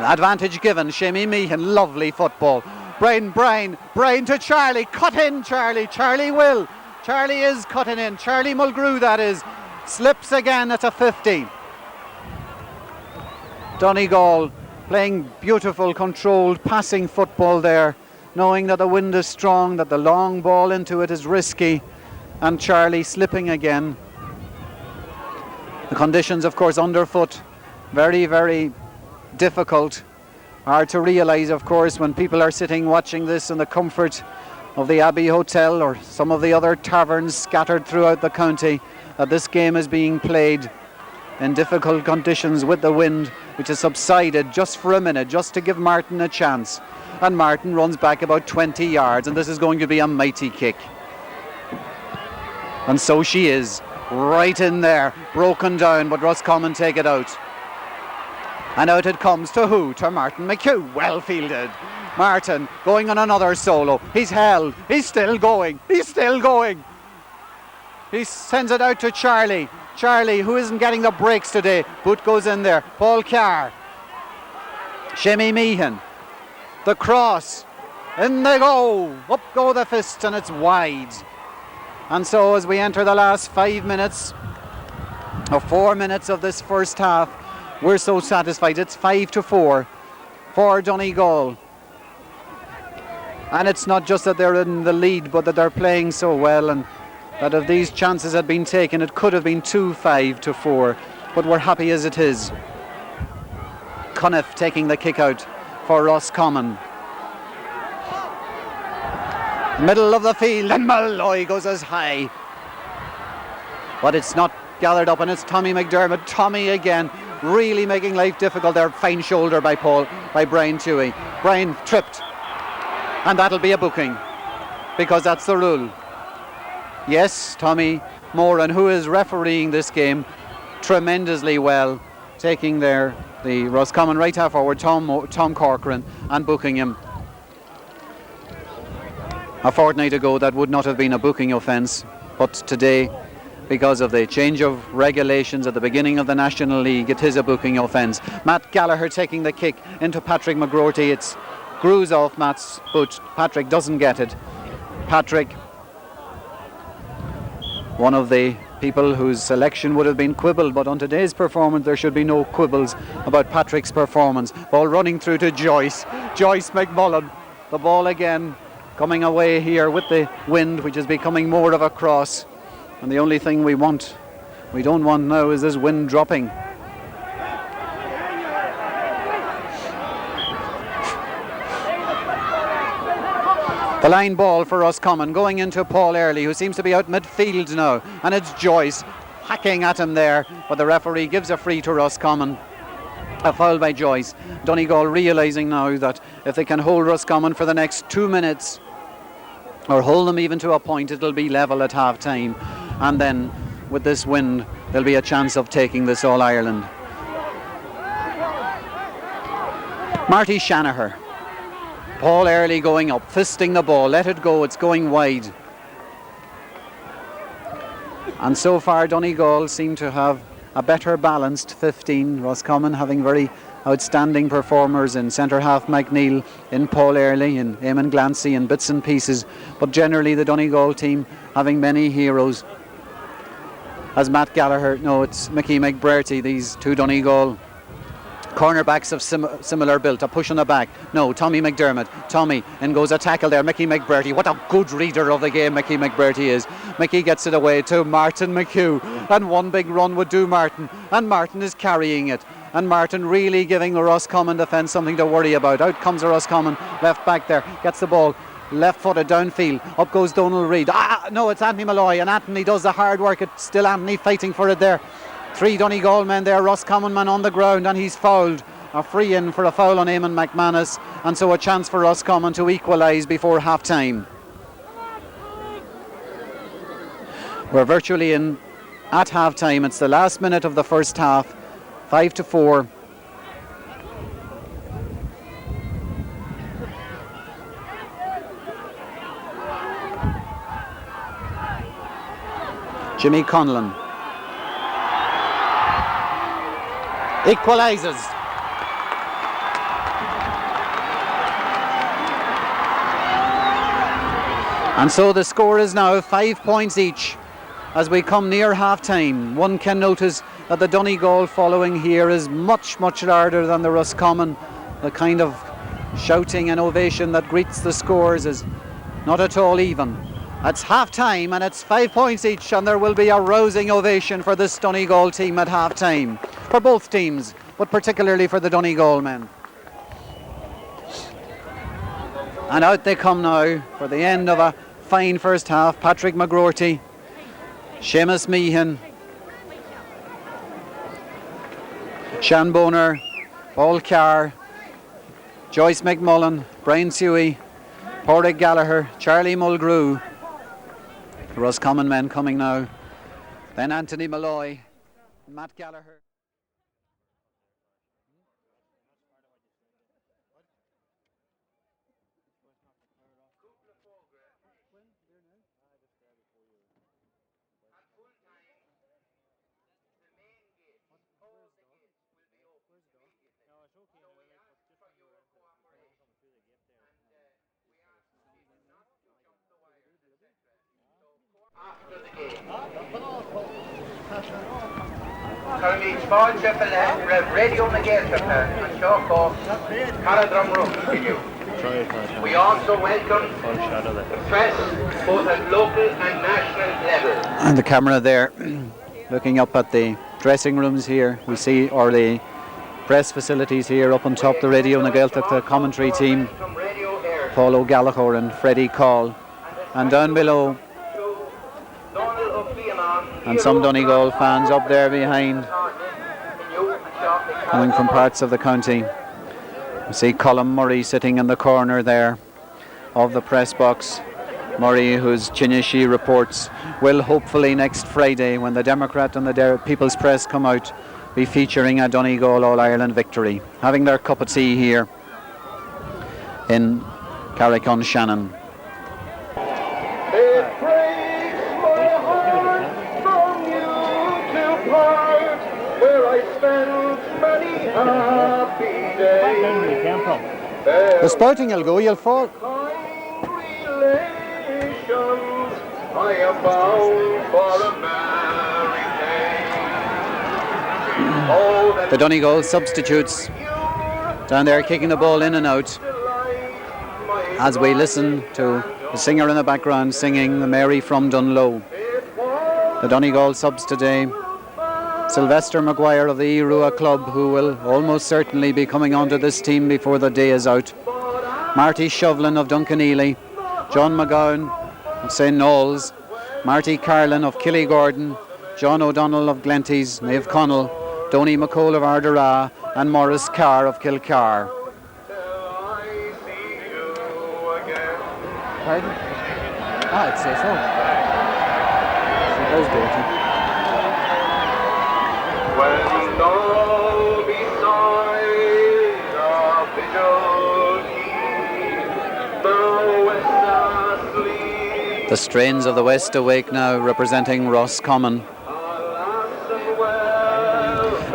Advantage given. Shamey Meehan. Lovely football. Brian to Charlie. Cut in, Charlie. Charlie will. Charlie is cutting in. Charlie Mulgrew, that is. Slips again at a 50. Donegal playing beautiful, controlled, passing football there, knowing that the wind is strong, that the long ball into it is risky, and Charlie slipping again. The conditions, of course, underfoot, very, very difficult. Hard to realise, of course, when people are sitting watching this in the comfort of the Abbey Hotel or some of the other taverns scattered throughout the county, that this game is being played in difficult conditions with the wind, which has subsided just for a minute, just to give Martin a chance. And Martin runs back about 20 yards, and this is going to be a mighty kick. And so she is, right in there, broken down, but Roscommon take it out. And out it comes to who? To Martin McHugh. Well fielded. Martin going on another solo. He's held. He's still going. He's still going. He sends it out to Charlie. Charlie, who isn't getting the breaks today. Boot goes in there. Paul Carr. Shamey Meehan. The cross. In they go. Up go the fists, and it's wide. And so as we enter the last 5 minutes, or 4 minutes of this first half, we're so satisfied. It's 5-4 for Donegal. And it's not just that they're in the lead, but that they're playing so well, and that if these chances had been taken, it could have been 5-4. But we're happy as it is. Cunniff taking the kick out for Roscommon. Middle of the field, and Malloy goes as high. But it's not gathered up, and it's Tommy McDermott. Tommy again, really making life difficult there. Fine shoulder by Brian Tuohy. Brian tripped, and that'll be a booking, because that's the rule. Yes, Tommy Moran, who is refereeing this game tremendously well, taking there the Roscommon right half forward, Tom Corcoran, and booking him. A fortnight ago that would not have been a booking offence, but today, because of the change of regulations at the beginning of the National League, it is a booking offence. Matt Gallagher taking the kick into Patrick McGroarty. It's screws off Matt's boot. Patrick doesn't get it. Patrick, one of the people whose selection would have been quibbled, but on today's performance there should be no quibbles about Patrick's performance. Ball running through to Joyce McMullen. The ball again coming away here with the wind, which is becoming more of a cross, and the only thing we don't want now is this wind dropping. The line ball for Roscommon going into Paul Early, who seems to be out midfield now, and it's Joyce. hacking at him there, but the referee gives a free to Roscommon. A foul by Joyce. Donegal realising now that if they can hold Roscommon for the next 2 minutes, or hold them even to a point, it'll be level at half time, and then with this win there'll be a chance of taking this All-Ireland. Marty Shanahan, Paul Early going up, fisting the ball, let it go, it's going wide. And so far Donegal seem to have a better balanced 15, Roscommon having very outstanding performers in centre half McNeil, in Paul Early, in Eamon Glancy, in bits and pieces, but generally the Donegal team having many heroes. As Matt Gallagher, no, it's Mickey McBurty, these two Donegal cornerbacks of similar build. A push on the back. No, Tommy McDermott. Tommy, and goes a tackle there. Mickey McBurty. What a good reader of the game Mickey McBurty is. Mickey gets it away to Martin McHugh. And one big run would do Martin. And Martin is carrying it. And Martin really giving the Roscommon defence something to worry about. Out comes the Roscommon left back there. Gets the ball. Left footed downfield. Up goes Donal Reid. No, it's Anthony Malloy. And Anthony does the hard work. It's still Anthony fighting for it there. 3 Donegal men there, Roscommon man on the ground, and he's fouled. A free in for a foul on Eamon McManus, and so a chance for Roscommon to equalise before half time. We're virtually in at half time. It's the last minute of the first half, 5-4. Jimmy Conlon equalises. And so the score is now 5 points each as we come near half time. One can notice that the Donegal following here is much larger than the Roscommon. The kind of shouting and ovation that greets the scores is not at all even. It's half time and it's 5 points each, and there will be a rousing ovation for this Donegal team at half time. For both teams, but particularly for the Donegal men. And out they come now for the end of a fine first half. Patrick McGroarty, Seamus Meehan, Sean Boner, Paul Carr, Joyce McMullen, Brian Suey, Pádraig Gallagher, Charlie Mulgrew. The Roscommon men coming now. Then Anthony Malloy, Matt Gallagher. We also welcome the press, both at local and national level. And the camera there, looking up at the dressing rooms here, we see, or the press facilities here up on top, the radio na Gaeltacht, the commentary team, Paulo Gallachure and Freddie Call, and down below, and some Donegal fans up there behind, coming from parts of the county. We see Colm Murray sitting in the corner there of the press box. Murray, whose Chinishi reports will hopefully next Friday, when the Democrat and the People's Press come out, be featuring a Donegal All-Ireland victory, having their cup of tea here in Carrick-On-Shannon. The Sporting will go, you'll fall. I am bound for America. The Donegal substitutes down there kicking the ball in and out as we listen to the singer in the background singing the Mary from Dunlow. The Donegal subs today: Sylvester Maguire of the Irua club, who will almost certainly be coming onto this team before the day is out. Marty Shovlin of Duncanely, John McGowan of St. Knowles, Marty Carlin of Killygordon, John O'Donnell of Glenties, Maeve Connell, Donny McCall of Ardara, and Maurice Carr of Kilcar. Pardon? I'd say so. She does, Dorothy. When all beside the vigil keep, the west asleep. The strains of the West awake now, representing Roscommon.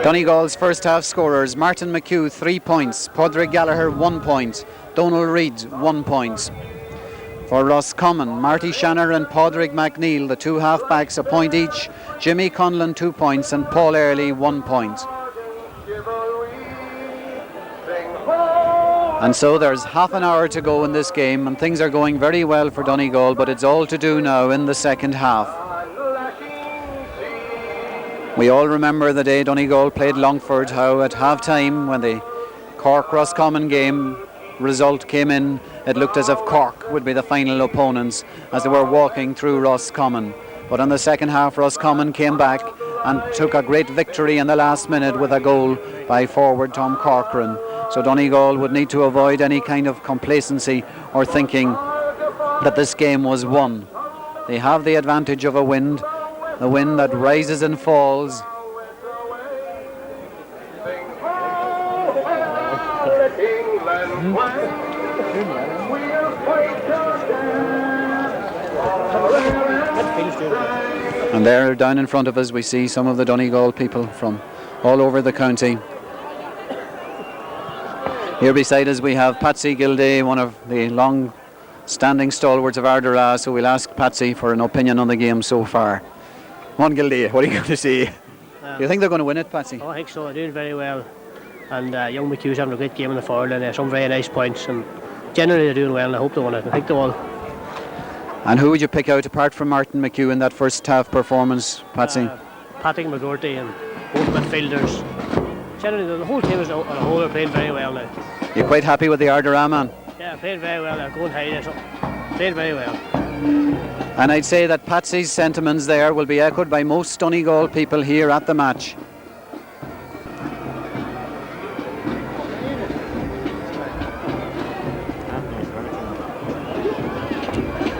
Donegal's first half scorers: Martin McHugh 3 points, Padraig Gallagher 1 point, Donal Reid 1 point. For Roscommon, Marty Shanner and Padraig McNeil, the two half-backs, a point each. Jimmy Conlon 2 points and Paul Early 1 point. And so there's half an hour to go in this game, and things are going very well for Donegal, but it's all to do now in the second half. We all remember the day Donegal played Longford, how at half-time, when the Cork-Roscommon game result came in, it looked as if Cork would be the final opponents as they were walking through Roscommon. But in the second half, Roscommon came back and took a great victory in the last minute with a goal by forward Tom Corcoran. So Donegal would need to avoid any kind of complacency or thinking that this game was won. They have the advantage of a wind that rises and falls. And there down in front of us we see some of the Donegal people from all over the county. Here beside us we have Patsy Gilday, one of the long-standing stalwarts of Ardara, so we'll ask Patsy for an opinion on the game so far. Come on, Gilday, what are you going to say? Do you think they're going to win it, Patsy? Oh, I think so. They're doing very well. And young McHugh's having a great game in the forward line. Some very nice points. And generally they're doing well, and I hope they win it. I think they will. And who would you pick out apart from Martin McHugh in that first half performance, Patsy? Patrick McGorty and both midfielders. Generally, the whole team as a whole are playing very well now. You're quite happy with the Ardara man? Yeah, playing very well. They're going high. They're playing very well. And I'd say that Patsy's sentiments there will be echoed by most Donegal people here at the match.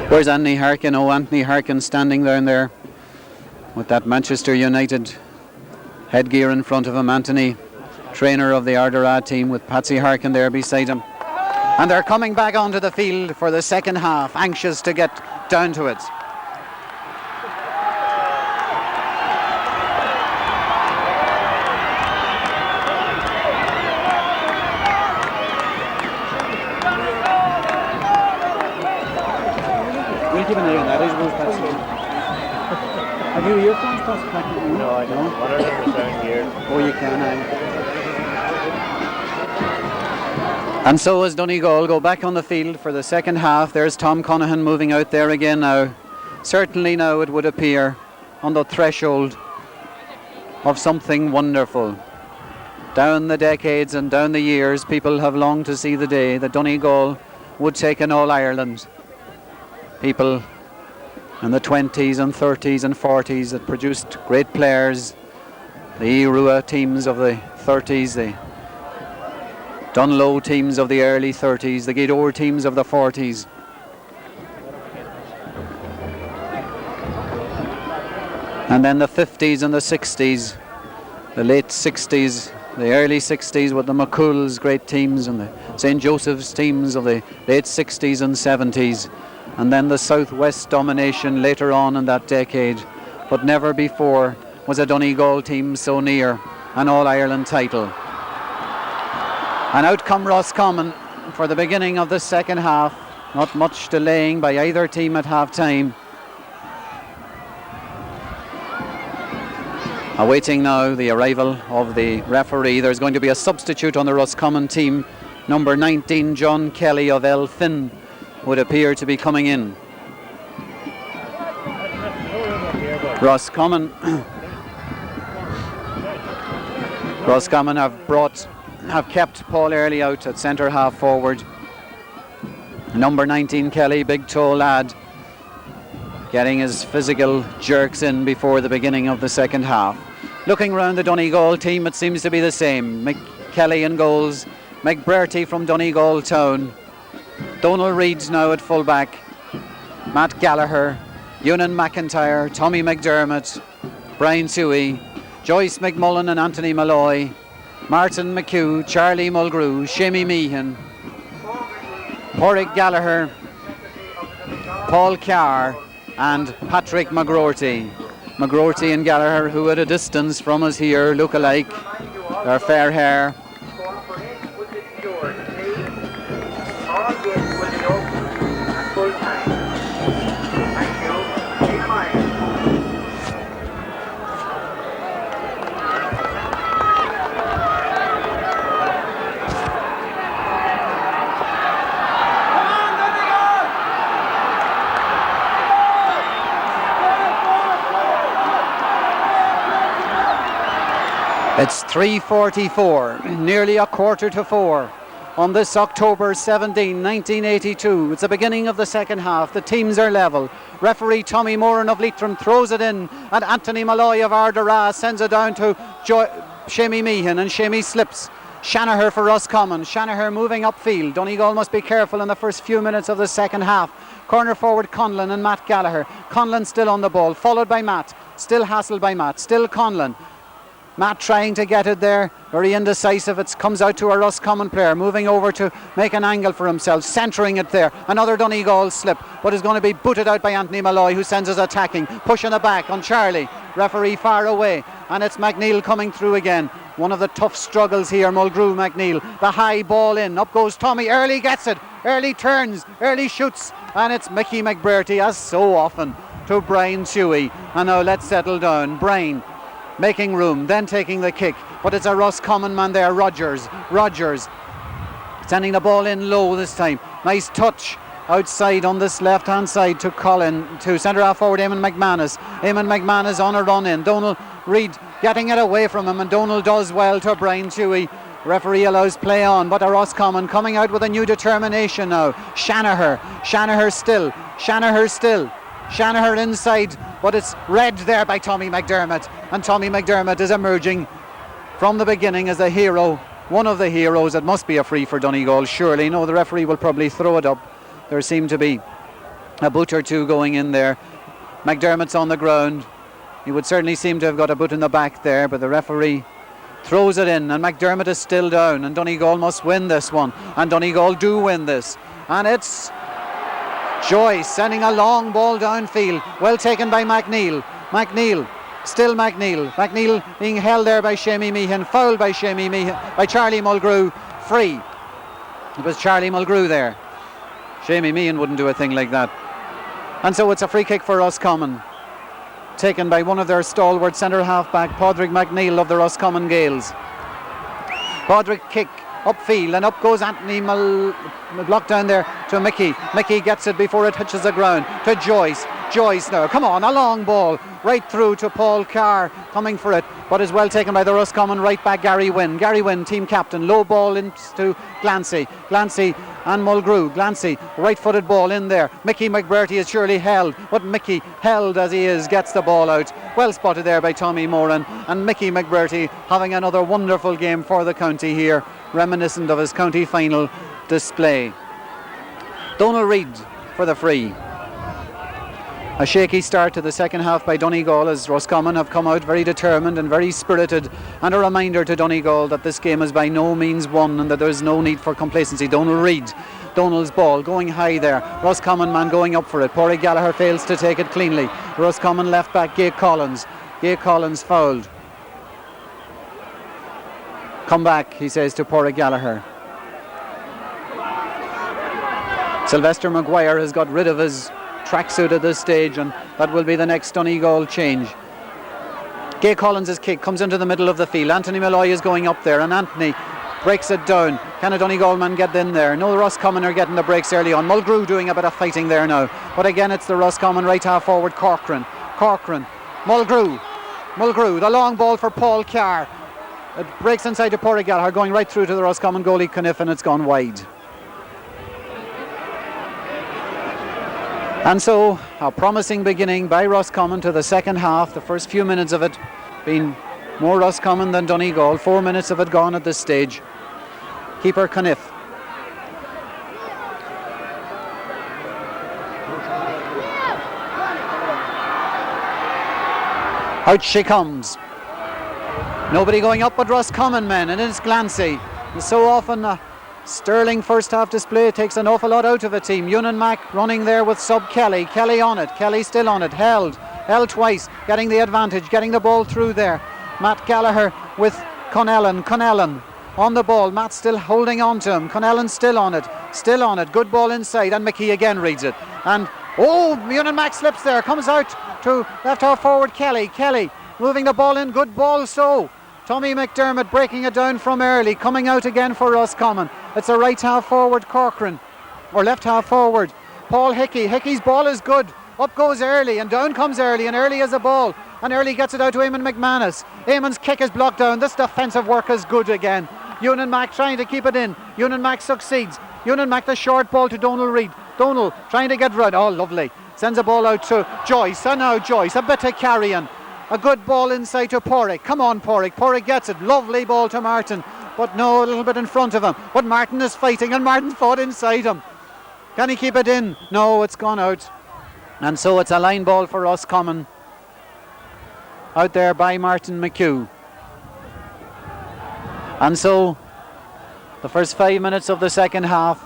Where's Anthony Harkin? Oh, Anthony Harkin standing down there with that Manchester United headgear in front of him. Anthony, trainer of the Ardara team, with Patsy Harkin there beside him. And they're coming back onto the field for the second half, anxious to get down to it. We'll keep an eye on that, I suppose, Patsy. Have you earphones, Patsy? No, I don't. What are they down here? Oh, you can, aye. And so as Donegal go back on the field for the second half, there's Tom Conahan moving out there again now. Certainly now it would appear on the threshold of something wonderful. Down the decades and down the years, people have longed to see the day that Donegal would take an All-Ireland. People in the 20s and 30s and 40s that produced great players, the Irua teams of the 30s, the Dunlow teams of the early 30s, the Gidor teams of the 40s. And then the 50s and the 60s, the late 60s, the early 60s with the McCool's great teams and the St. Joseph's teams of the late 60s and 70s. And then the Southwest domination later on in that decade. But never before was a Donegal team so near an All-Ireland title. And out come Roscommon for the beginning of the second half. Not much delaying by either team at half-time. Awaiting now the arrival of the referee. There's going to be a substitute on the Roscommon team. Number 19, John Kelly of Elphin, would appear to be coming in. Roscommon have kept Paul Early out at centre half forward. Number 19 Kelly, big tall lad, getting his physical jerks in before the beginning of the second half. Looking round the Donegal team, it seems to be the same. Kelly in goals, McBurty from Donegal Town, Donal Reid now at fullback, Matt Gallagher, Ewan McIntyre, Tommy McDermott, Brian Suey, Joyce McMullen and Anthony Malloy, Martin McHugh, Charlie Mulgrew, Shamie Meehan, Porrick Gallagher, Paul Carr and Patrick McGroarty. McGroarty and Gallagher, who at a distance from us here look alike, their fair hair. It's 3:44, nearly a quarter to 4 on this October 17, 1982. It's the beginning of the second half. The teams are level. Referee Tommy Moran of Leitrim throws it in, and Anthony Malloy of Ardara sends it down to Shamie Meehan, and Shamie slips. Shanaher for Roscommon. Shanaher moving upfield. Donegal must be careful in the first few minutes of the second half. Corner forward Conlon and Matt Gallagher. Conlon still on the ball, followed by Matt. Still hassled by Matt. Still Conlon. Matt trying to get it there, very indecisive. It comes out to a Roscommon player, moving over to make an angle for himself, centering it there. Another Donegal slip, but is going to be booted out by Anthony Malloy, who sends us attacking, pushing it back on Charlie. Referee far away, and it's McNeil coming through again. One of the tough struggles here, Mulgrew McNeil. The high ball in, up goes Tommy, early gets it, early turns, early shoots, and it's Mickey McBurty, as so often, to Brian Suey. And now let's settle down. Brian making room, then taking the kick, but it's a Roscommon man there, Rogers sending the ball in low this time. Nice touch outside on this left hand side to Colin, to centre half forward Eamon McManus on a run in. Donal Reid getting it away from him, and Donal does well to Brian Tuohy. Referee allows play on, but a Roscommon coming out with a new determination now. Shanaher still Shanaher inside, but it's read there by Tommy McDermott, and Tommy McDermott is emerging from the beginning as a hero, one of the heroes. It must be a free for Donegal, surely. No, the referee will probably throw it up. There seemed to be a boot or two going in there. McDermott's on the ground. He would certainly seem to have got a boot in the back there, but the referee throws it in, and McDermott is still down, and Donegal must win this one, and Donegal do win this, and it's Joyce sending a long ball downfield, well taken by McNeil. McNeil being held there by Shamie Meehan, fouled by by Charlie Mulgrew, free. It was Charlie Mulgrew there. Shamie Meehan wouldn't do a thing like that. And so it's a free kick for Roscommon, taken by one of their stalwart centre half back, Padraig McNeil of the Roscommon Gales. Padraig kick upfield, and up goes Anthony blocked down there to Mickey. Mickey gets it before it touches the ground to Joyce now, come on, a long ball right through to Paul Carr, coming for it, but is well taken by the Roscommon right back Gary Wynn, team captain. Low ball into Glancy and Mulgrew. Glancy, right footed ball in there. Mickey McBurty is surely held, but Mickey, held as he is, gets the ball out. Well spotted there by Tommy Moran, and Mickey McBurty having another wonderful game for the county here, reminiscent of his county final display. Donal Reid for the free. A shaky start to the second half by Donegal, as Roscommon have come out very determined and very spirited, and a reminder to Donegal that this game is by no means won and that there is no need for complacency. Donal Reid, Donal's ball going high there, Roscommon man going up for it. Porrick Gallagher fails to take it cleanly. Roscommon left back Gaa Collins fouled. Come back, he says to Porrick Gallagher. Sylvester Maguire has got rid of his tracksuit at this stage, and that will be the next Donegal change. Gaa Collins' kick comes into the middle of the field. Anthony Malloy is going up there, and Anthony breaks it down. Can a Donegal man get in there? No, the Roscommon are getting the breaks early on. Mulgrew doing a bit of fighting there now, but again it's the Roscommon right half forward Corcoran, Mulgrew, the long ball for Paul Carr. It breaks inside to Porrick Gallagher, going right through to the Roscommon goalie Caniff, and it's gone wide. And so, a promising beginning by Roscommon to the second half. The first few minutes of it being more Roscommon than Donegal. 4 minutes of it gone at this stage. Keeper Caniff. Out she comes. Nobody going up but Roscommon men, and it's Glancy. And so often sterling first half display takes an awful lot out of a team. Ewan Mack running there with sub Kelly. Kelly on it. Kelly still on it. Held twice. Getting the advantage. Getting the ball through there. Matt Gallagher with Connellan. Connellan on the ball. Matt still holding on to him. Connellan still on it. Still on it. Good ball inside. And McKee again reads it. And Ewan Mack slips there. Comes out to left half forward Kelly. Kelly moving the ball in. Good ball so. Tommy McDermott breaking it down from early, coming out again for Roscommon. It's a right half forward Corcoran, or left half forward Paul Hickey. Hickey's ball is good. Up goes Early and down comes Early, and Early has a ball, and Early gets it out to Eamon McManus. Eamon's kick is blocked down. This defensive work is good again. Ewan Mack trying to keep it in. Ewan Mack succeeds. Ewan Mack the short ball to Donal Reid. Donal trying to get rid. Oh, lovely. Sends a ball out to Joyce, and now Joyce, a bit of carrying. A good ball inside to Porrick. Come on, Porrick. Porrick gets it. Lovely ball to Martin. But no, a little bit in front of him. But Martin is fighting, and Martin fought inside him. Can he keep it in? No, it's gone out. And so it's a line ball for Roscommon. Out there by Martin McHugh. And so the first 5 minutes of the second half,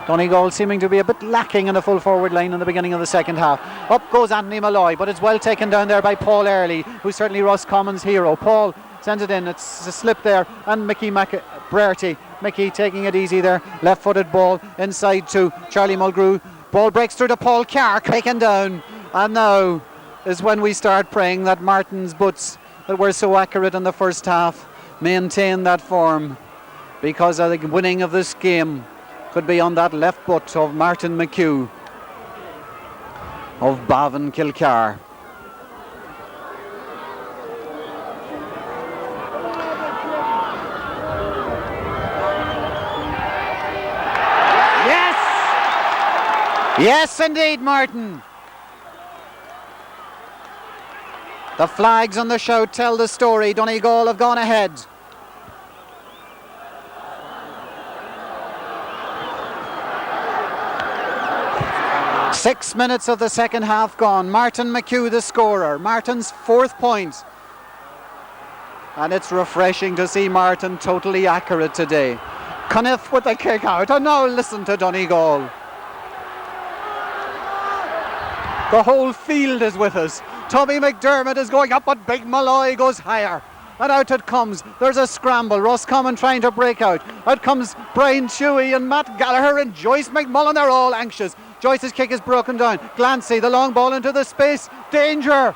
Donegal seeming to be a bit lacking in the full forward line in the beginning of the second half. Up goes Anthony Malloy, but it's well taken down there by Paul Early, who's certainly Roscommon's hero. Paul sends it in. It's a slip there, and Mickey Brearty. Mickey taking it easy there. Left-footed ball inside to Charlie Mulgrew. Ball breaks through to Paul Carr, taken down. And now is when we start praying that Martin's butts that were so accurate in the first half maintain that form, because the winning of this game could be on that left butt of Martin McHugh of Bavin Kilcar. Yes! Yes, indeed, Martin. The flags on the shout tell the story. Donegal have gone ahead. Six minutes of the second half gone. Martin McHugh the scorer. Martin's 4th point. And it's refreshing to see Martin totally accurate today. Caniff with the kick out. And now listen to Donegal. The whole field is with us. Tommy McDermott is going up, but Big Malloy goes higher. And out it comes. There's a scramble. Roscommon trying to break out. Out comes Brian Chewy and Matt Gallagher and Joyce McMullen. They're all anxious. Joyce's kick is broken down. Glancy, the long ball into the space. Danger!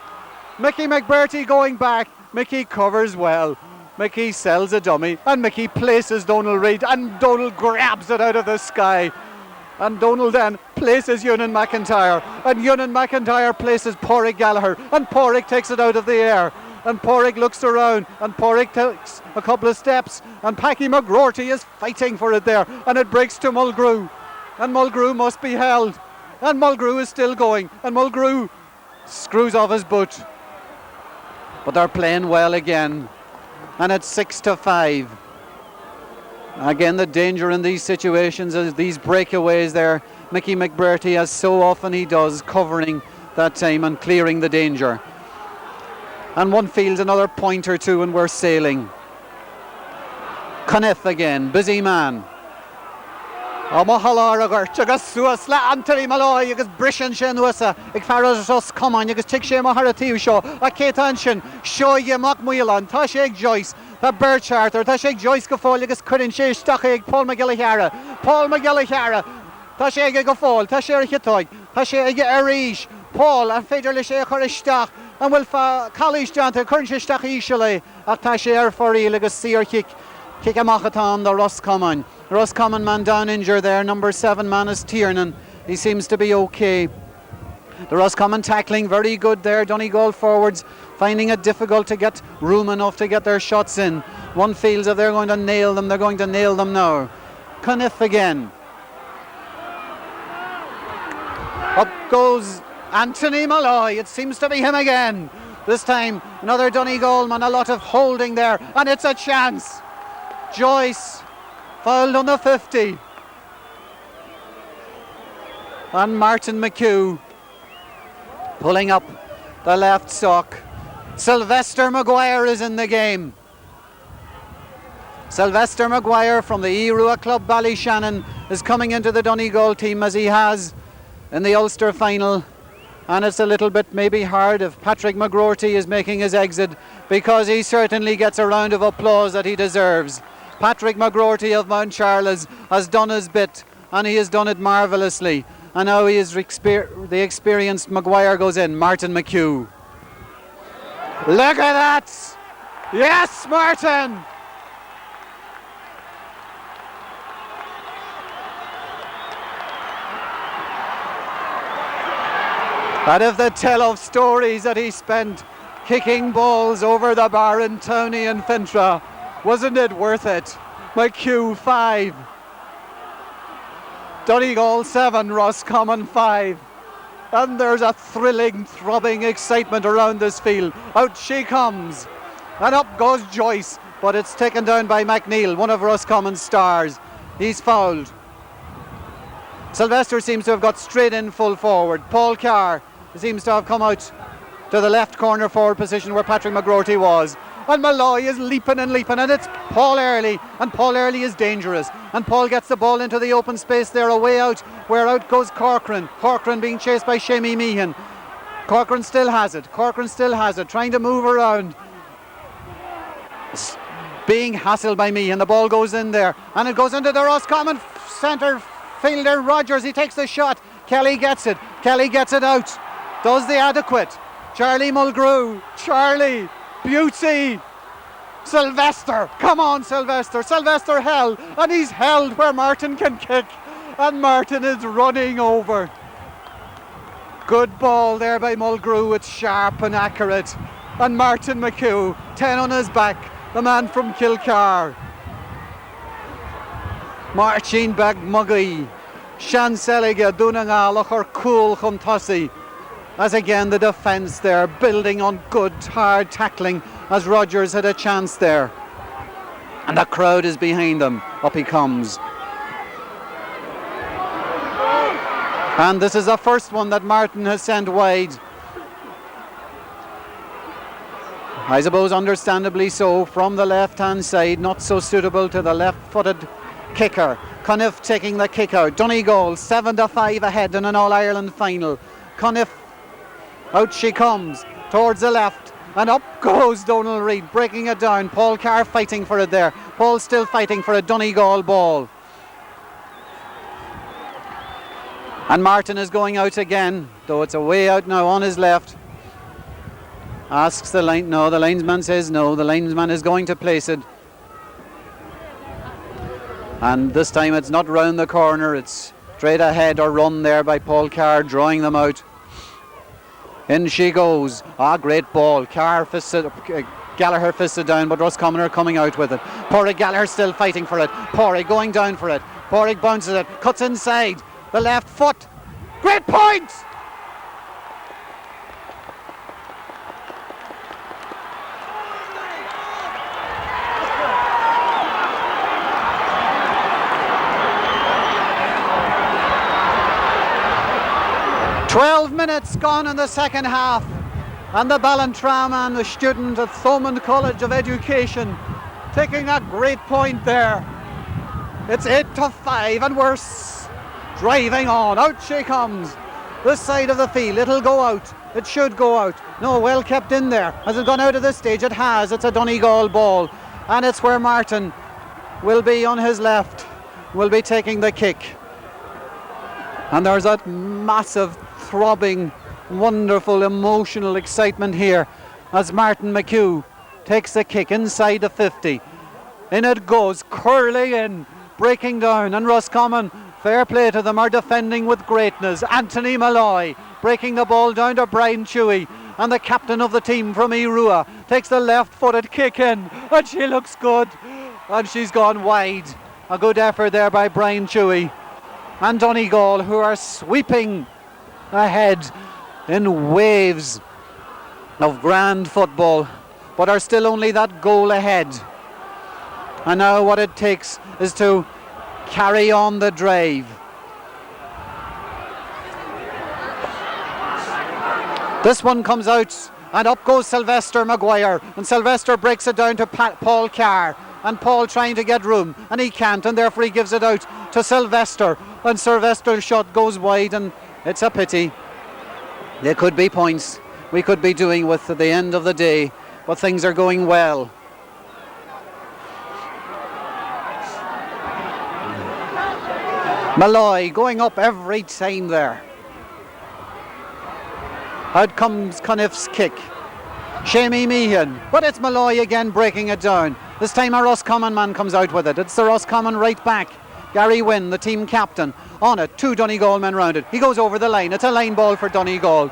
Mickey McBurty going back. Mickey covers well. Mickey sells a dummy, and Mickey places Donal Reid, and Donal grabs it out of the sky. And Donal then places Ewan McIntyre, and Ewan McIntyre places Porrick Gallagher, and Porrick takes it out of the air. And Porrick looks around, and Porrick takes a couple of steps, and Packy McGroarty is fighting for it there, and it breaks to Mulgrew. And Mulgrew must be held, and Mulgrew is still going, and Mulgrew screws off his boot. But they're playing well again, and it's 6-5. Again, the danger in these situations is these breakaways there. Mickey McBurty, as so often he does, covering that time and clearing the danger. And one fields another point or two, and we're sailing. Caniff again, busy man. Mahalar agart, agus suasla Anthony Malloy, agus brishan shin wasa, ag faras Roscommon, agus tig she maharatiu sho, a Keitanshin, show ye mock muilan, Tasheg Joyce, the Bircharter, Tasheg Joyce gafol, agus Curin she stachig, Paul McGillihara, Tasheg gafol, Tasher Hitoy, Tasher Arish, Paul, and Federle she Koristach, and Wilfa College Janta, Curin she stach ishale, a Tasher for agus Seer kick a machatan, the Roscommon. Roscommon man down injured there. Number 7 man is Tiernan. He seems to be okay. The Roscommon tackling very good there. Donegal forwards finding it difficult to get room enough to get their shots in. One feels if they're going to nail them, they're going to nail them now. Caniff again. Up goes Anthony Malloy. It seems to be him again. This time, another Donegal man, a lot of holding there, and it's a chance. Joyce fouled on the 50. And Martin McHugh pulling up the left sock. Sylvester Maguire is in the game. Sylvester Maguire from the Irua Club Ballyshannon is coming into the Donegal team as he has in the Ulster final. And it's a little bit maybe hard if Patrick McGroarty is making his exit, because he certainly gets a round of applause that he deserves. Patrick McGroarty of Mount Charles has done his bit, and he has done it marvellously. And now he is the experienced Maguire goes in. Martin McHugh. Look at that! Yes, Martin! And if they tell of stories that he spent kicking balls over the bar in Townie and Fintra, wasn't it worth it? McHugh 5. Donegal 7, Roscommon 5. And there's a thrilling, throbbing excitement around this field. Out she comes. And up goes Joyce. But it's taken down by McNeil, one of Roscommon's stars. He's fouled. Sylvester seems to have got straight in full forward. Paul Carr seems to have come out to the left corner forward position where Patrick McGroarty was. And Malloy is leaping, and it's Paul Early, and Paul Early is dangerous. And Paul gets the ball into the open space there, away out, where out goes Corcoran. Corcoran being chased by Shamie Meehan. Corcoran still has it, trying to move around. Being hassled by Meehan, the ball goes in there, and it goes into the Roscommon centre fielder Rogers. He takes the shot, Kelly gets it out. Does the adequate. Charlie Mulgrew. Charlie. Beauty. Sylvester. Come on, Sylvester. Sylvester held. And he's held where Martin can kick. And Martin is running over. Good ball there by Mulgrew. It's sharp and accurate. And Martin McHugh, 10 on his back. The man from Kilcar. Marcin Bagmuggy. Shanselige Donega'L cool Chumtossi. As again the defence there, building on good hard tackling as Rogers had a chance there. And the crowd is behind them. Up he comes. And this is the first one that Martin has sent wide. I suppose understandably so, from the left hand side, not so suitable to the left footed kicker. Coniff taking the kick out. Donegal 7-5 ahead in an All-Ireland final. Coniff, out she comes towards the left, and up goes Donal Reid, breaking it down. Paul Carr fighting for it there. Paul still fighting for a Donegal ball. And Martin is going out again, though it's a way out now on his left. Asks the line, no, the linesman says no. The linesman is going to place it. And this time it's not round the corner, it's straight ahead or run there by Paul Carr, drawing them out. In she goes. Great ball. Gallagher fisted down, but Roscommon are coming out with it. Pádraig Gallagher still fighting for it. Pádraig going down for it. Pádraig bounces it, cuts inside. The left foot. Great point! "12 minutes gone in the second half, and the Ballantraman, the student at Thomond College of Education, taking a great point there. It's 8-5, and we're driving on. Out she comes. This side of the field, it'll go out. It should go out. No, well kept in there. Has it gone out at this stage? It has. It's a Donegal ball, and it's where Martin will be on his left, will be taking the kick. And there's that massive, throbbing, wonderful, emotional excitement here as Martin McHugh takes the kick inside the 50. In it goes, curling in, breaking down, and Roscommon, fair play to them, are defending with greatness. Anthony Malloy breaking the ball down to Brian Chewy, and the captain of the team from Irua takes the left-footed kick in, and she looks good, and she's gone wide. A good effort there by Brian Chewy. And Donegal, who are sweeping ahead in waves of grand football, but are still only that goal ahead. And now what it takes is to carry on the drive. This one comes out, and up goes Sylvester Maguire, and Sylvester breaks it down to Paul Carr, and Paul trying to get room, and he can't, and therefore he gives it out to Sylvester, and Sylvester's shot goes wide, and it's a pity. There could be points we could be doing with at the end of the day, but things are going well. Malloy going up every time there. Out comes Cuniff's kick. Shamey Meehan, but it's Malloy again breaking it down. This time a Roscommon man comes out with it. It's the Roscommon right back, Gary Wynne, the team captain, on it. 2 Donegal men round it. He goes over the line. It's a line ball for Donegal.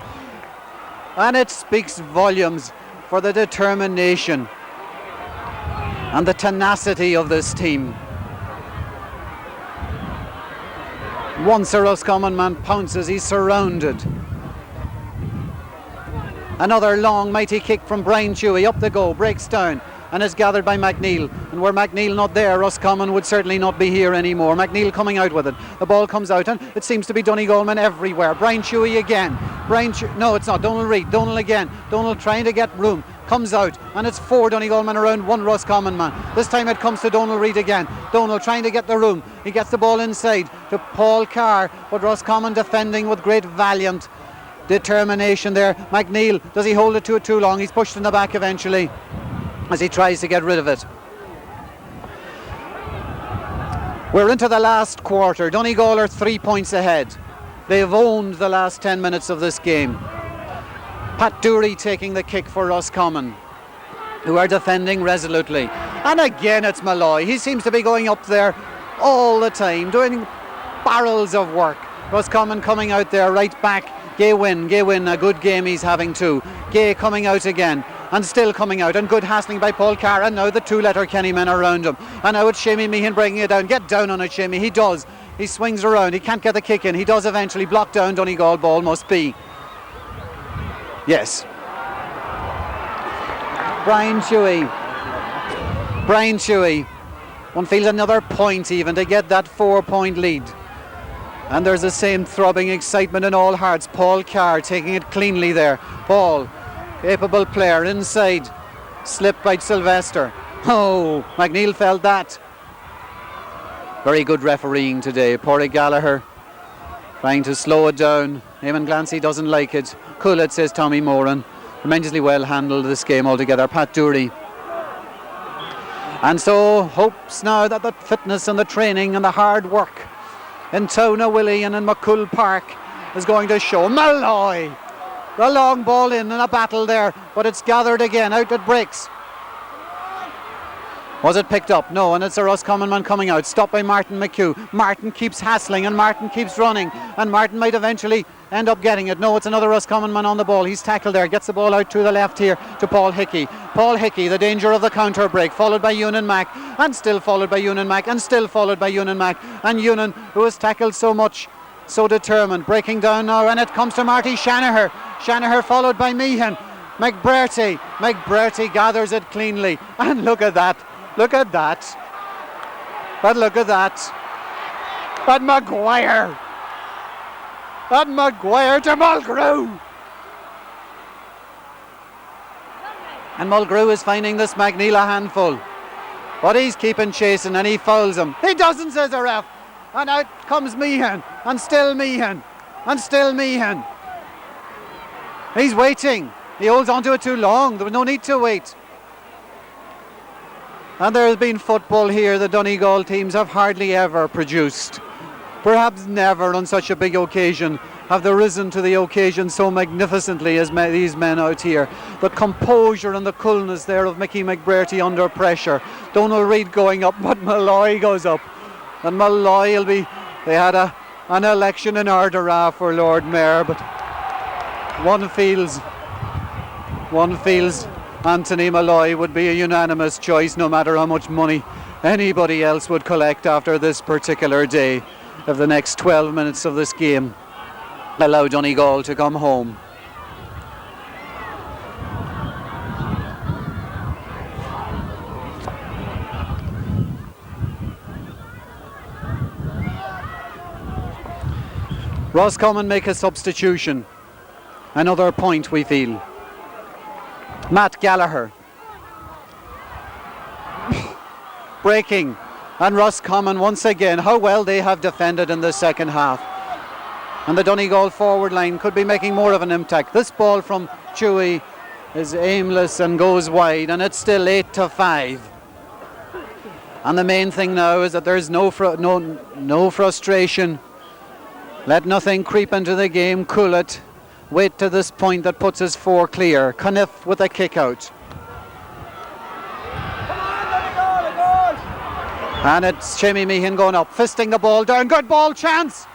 And it speaks volumes for the determination and the tenacity of this team. Once a Roscommon man pounces, he's surrounded. Another long mighty kick from Brian Chewy, up the go, breaks down and is gathered by McNeil, and were McNeil not there, Roscommon would certainly not be here anymore. McNeil coming out with it, the ball comes out and it seems to be Donegal men everywhere. Brian Chewy again, no it's not, Donald Reid, Donald again, Donald trying to get room, comes out and it's 4 Donegal men around 1 Roscommon man. This time it comes to Donald Reid again, Donald trying to get the room, he gets the ball inside to Paul Carr, but Roscommon defending with great valiant determination there. McNeil, does he hold it to it too long? He's pushed in the back eventually as he tries to get rid of it. We're into the last quarter. Donegal are 3 points ahead. They've owned the last 10 minutes of this game. Pat Dury taking the kick for Roscommon, who are defending resolutely. And again it's Malloy. He seems to be going up there all the time, doing barrels of work. Roscommon coming out there, right back. Gaa Wynne, a good game he's having too. Gaa coming out again, and still coming out, and good hassling by Paul Carr, and now the 2 Letterkenny men around him. And now it's Shamey Meehan breaking it down. Get down on it, Shamey. He does. He swings around. He can't get the kick in. He does eventually. Block down. Donegal ball must be. Yes. Brian Chewy. One feels another point even to get that 4-point lead. And there's the same throbbing excitement in all hearts. Paul Carr taking it cleanly there. Paul, capable player, inside. Slip by Sylvester. Oh, McNeil felt that. Very good refereeing today. Pádraig Gallagher trying to slow it down. Eamon Glancy doesn't like it. Cool it, says Tommy Moran. Tremendously well handled this game altogether. Pat Dury. And so hopes now that the fitness and the training and the hard work in Towna Willie and in McCool Park is going to show. Malloy, the long ball in a battle there, but it's gathered again, out it breaks. Was it picked up? No, and it's a Roscommon man coming out, stopped by Martin McHugh. Martin keeps hassling and Martin keeps running, and Martin might eventually end up getting it. No, it's another Roscommon man on the ball. He's tackled there, gets the ball out to the left here to Paul Hickey. Paul Hickey, the danger of the counter break, followed by Ewan Mack, and still followed by Ewan Mack, and still followed by Ewan Mack. And Ewan, who has tackled so much, so determined, breaking down now, and it comes to Marty Shanaher. Shanaher followed by Meehan. McBrearty gathers it cleanly, and look at that. Look at that. But look at that. But Maguire. And Maguire to Mulgrew. And Mulgrew is finding this McNeil a handful. But he's keeping chasing and he fouls him. He doesn't, says the ref. And out comes Meehan. And still Meehan. And still Meehan. He's waiting. He holds on to it too long. There was no need to wait. And there has been football here the Donegal teams have hardly ever produced. Perhaps never on such a big occasion have they risen to the occasion so magnificently as these men out here. The composure and the coolness there of Mickey McBrearty under pressure. Donald Reid going up, but Malloy goes up. And Malloy will be... They had an election in Ardara for Lord Mayor, but one feels Anthony Malloy would be a unanimous choice no matter how much money anybody else would collect after this particular day of the next 12 minutes of this game. allow Donegal to come home. Roscommon make a substitution. Another point, we feel. Matt Gallagher. Breaking. And Roscommon once again, how well they have defended in the second half. And the Donegal forward line could be making more of an impact. This ball from Chewy is aimless and goes wide, and it's still 8-5. And the main thing now is that there's no frustration. Let nothing creep into the game, cool it. Wait to this point that puts us 4 clear. Caniff with a kick out. And it's Jamie Meehan going up, fisting the ball down. Good ball, chance!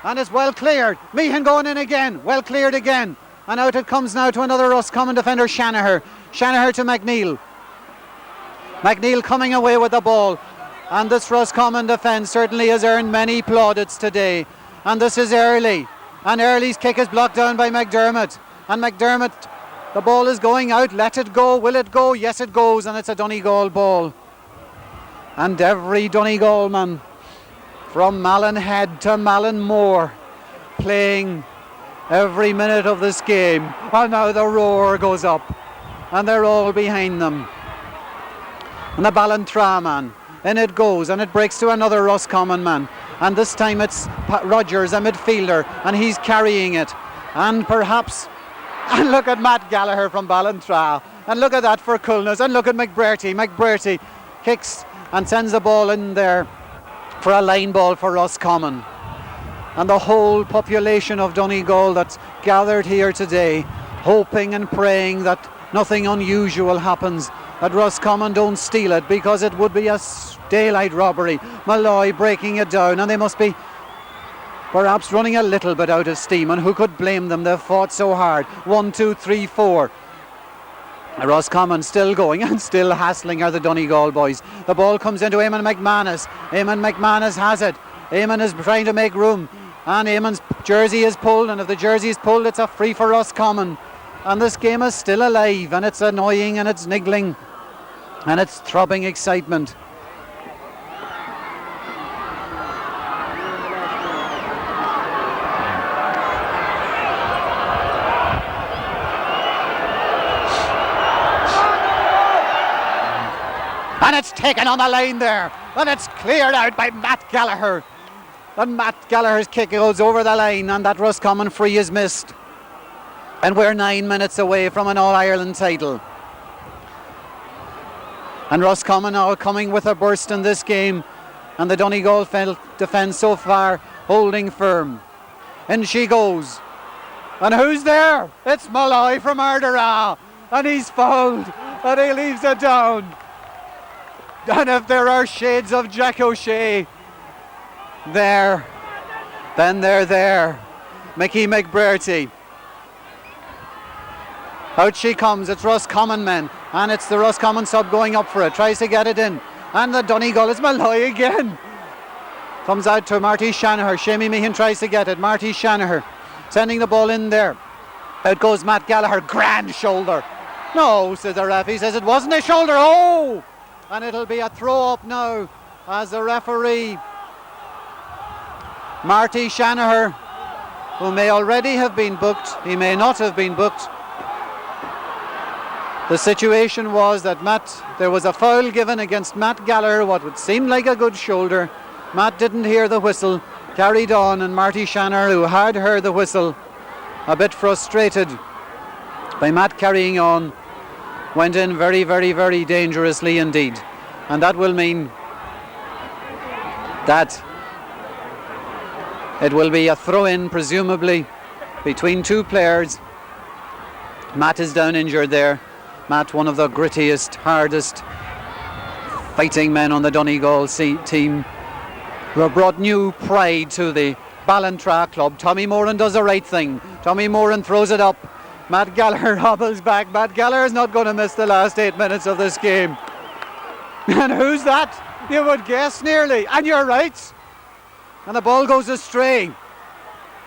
And it's well cleared. Meehan going in again, well cleared again. And out it comes now to another Roscommon defender, Shanaher. Shanaher to McNeil. McNeil coming away with the ball. And this Roscommon defence certainly has earned many plaudits today. And this is Early. And Early's kick is blocked down by McDermott. And McDermott, the ball is going out. Let it go. Will it go? Yes, it goes. And it's a Donegal ball. And every Donegal man, from Malin-Head to Malin-Moor, playing every minute of this game. And now the roar goes up. And they're all behind them. And the Ballantrae man. In it goes, and it breaks to another Roscommon man. And this time it's Rogers, a midfielder, and he's carrying it. And perhaps, and look at Matt Gallagher from Ballantrae. And look at that for coolness. And look at McBrearty. McBrearty kicks and sends the ball in there for a line ball for Roscommon. And the whole population of Donegal that's gathered here today, hoping and praying that nothing unusual happens, that Roscommon don't steal it, because it would be a daylight robbery. Malloy breaking it down, and they must be perhaps running a little bit out of steam, and who could blame them? They've fought so hard. 1, 2, 3, 4. Roscommon still going and still hassling are the Donegal boys. The ball comes into Eamon McManus. Eamon McManus has it. Eamon is trying to make room, and Eamon's jersey is pulled, and if the jersey is pulled, it's a free for Roscommon. And this game is still alive, and it's annoying, and it's niggling, and it's throbbing excitement. And it's taken on the line there, and it's cleared out by Matt Gallagher. And Matt Gallagher's kick goes over the line, and that Roscommon free is missed. And we're 9 minutes away from an All-Ireland title. And Roscommon now coming with a burst in this game, and the Donegal defence so far holding firm. In she goes. And who's there? It's Malloy from Ardara, and he's fouled, and he leaves it down. And if there are shades of Jack O'Shea there, then they're there. Mickey McBrearty. Out she comes, it's Roscommon men, and it's the Roscommon sub going up for it, tries to get it in, and the Donegal, it's Malloy again. Comes out to Marty Shanaher, Shamie Meehan tries to get it, Marty Shanaher sending the ball in there. Out goes Matt Gallagher, grand shoulder. No, says the ref, he says it wasn't a shoulder, oh! And it'll be a throw up now as the referee, Marty Shanaher, who may already have been booked, he may not have been booked. The situation was that there was a foul given against Matt Gallagher, what would seem like a good shoulder. Matt didn't hear the whistle, carried on, and Marty Shanaher, who had heard the whistle, a bit frustrated by Matt carrying on, went in very, very, very dangerously indeed. And that will mean that it will be a throw-in, presumably, between two players. Matt is down injured there. Matt, one of the grittiest, hardest fighting men on the Donegal team, who have brought new pride to the Ballantrae club. Tommy Moran does the right thing. Tommy Moran throws it up. Matt Gallagher hobbles back. Matt Gallagher is not going to miss the last 8 minutes of this game. And who's that? You would guess nearly. And you're right. And the ball goes astray.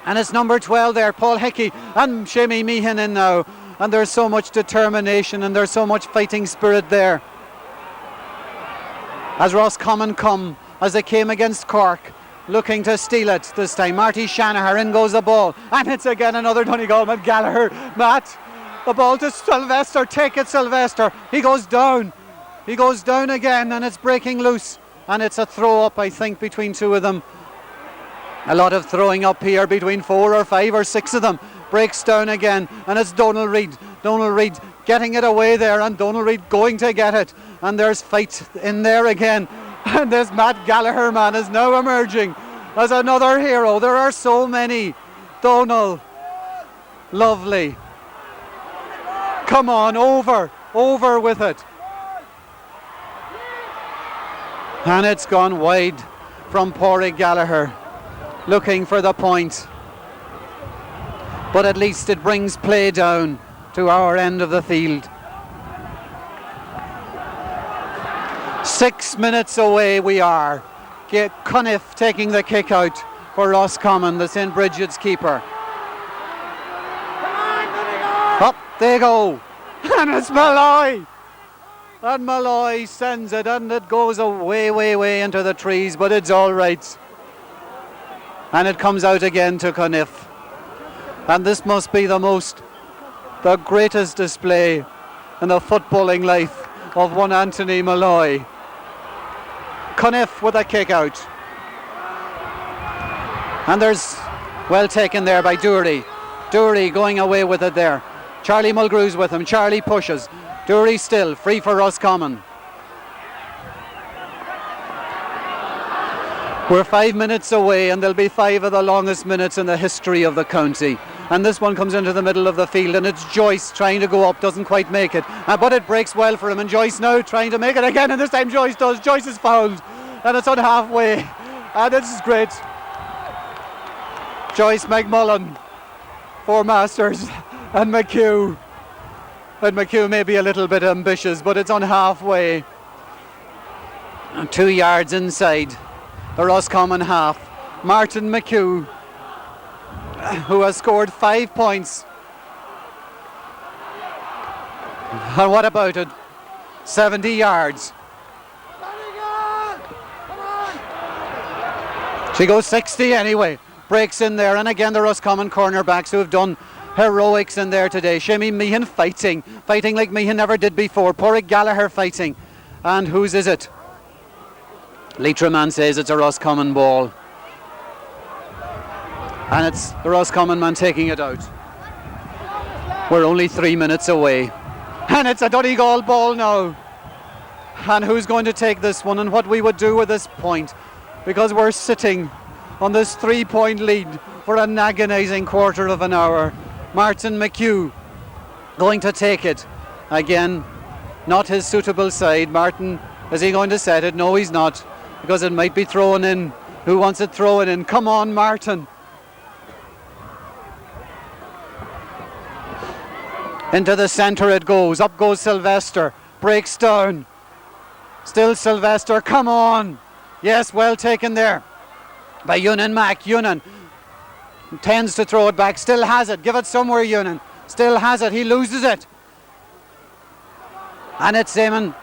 And it's number 12 there, Paul Hickey, and Seamie Meehan in now. And there's so much determination and there's so much fighting spirit there. As Roscommon come, as they came against Cork, looking to steal it this time. Marty Shanahan, in goes the ball. And it's again another Donegal man, Gallagher. Matt, the ball to Sylvester. Take it, Sylvester. He goes down. He goes down again and it's breaking loose. And it's a throw up, I think, between two of them. A lot of throwing up here between 4 or 5 or 6 of them. Breaks down again and it's Donal Reid. Donal Reid getting it away there and Donal Reid going to get it. And there's fight in there again. And this Matt Gallagher man is now emerging as another hero. There are so many. Donal. Lovely. Come on, over with it. And it's gone wide from Pádraig Gallagher, looking for the point. But at least it brings play down to our end of the field. 6 minutes away we are. Cunniff taking the kick out for Roscommon, the St. Bridget's keeper. Up they go. And it's Malloy. And Malloy sends it and it goes way into the trees, but it's all right. And it comes out again to Cunniff. And this must be the greatest display in the footballing life of one Anthony Malloy. Cunniff with a kick out. And there's well taken there by Dury. Dury going away with it there. Charlie Mulgrew's with him. Charlie pushes. Dury still free for Roscommon. We're 5 minutes away and there'll be 5 of the longest minutes in the history of the county. And this one comes into the middle of the field and it's Joyce trying to go up, doesn't quite make it. But it breaks well for him and Joyce now trying to make it again, and this time Joyce does. Joyce is fouled and it's on halfway. And it's great. Joyce McMullen, 4 Masters, and McHugh. And McHugh may be a little bit ambitious, but it's on halfway. And 2 yards inside the Roscommon half. Martin McHugh, who has scored 5 points. And what about it? 70 yards. She goes 60 anyway. Breaks in there, and again the Roscommon cornerbacks who have done heroics in there today. Seamie Meehan fighting like Meehan never did before. Pádraig Gallagher fighting. And whose is it? Leitrim man says it's a Roscommon ball. And it's the Roscommon man taking it out. We're only 3 minutes away. And it's a Donegal ball now. And who's going to take this one and what we would do with this point? Because we're sitting on this 3-point lead for an agonising quarter of an hour. Martin McHugh going to take it. Again, not his suitable side. Martin, is he going to set it? No, he's not. Because it might be thrown in. Who wants it thrown in? Come on, Martin. Into the centre it goes. Up goes Sylvester. Breaks down. Still Sylvester. Come on. Yes, well taken there by Yunan Mack. Yunan tends to throw it back. Still has it. Give it somewhere, Yunan. Still has it. He loses it. And it's Eamon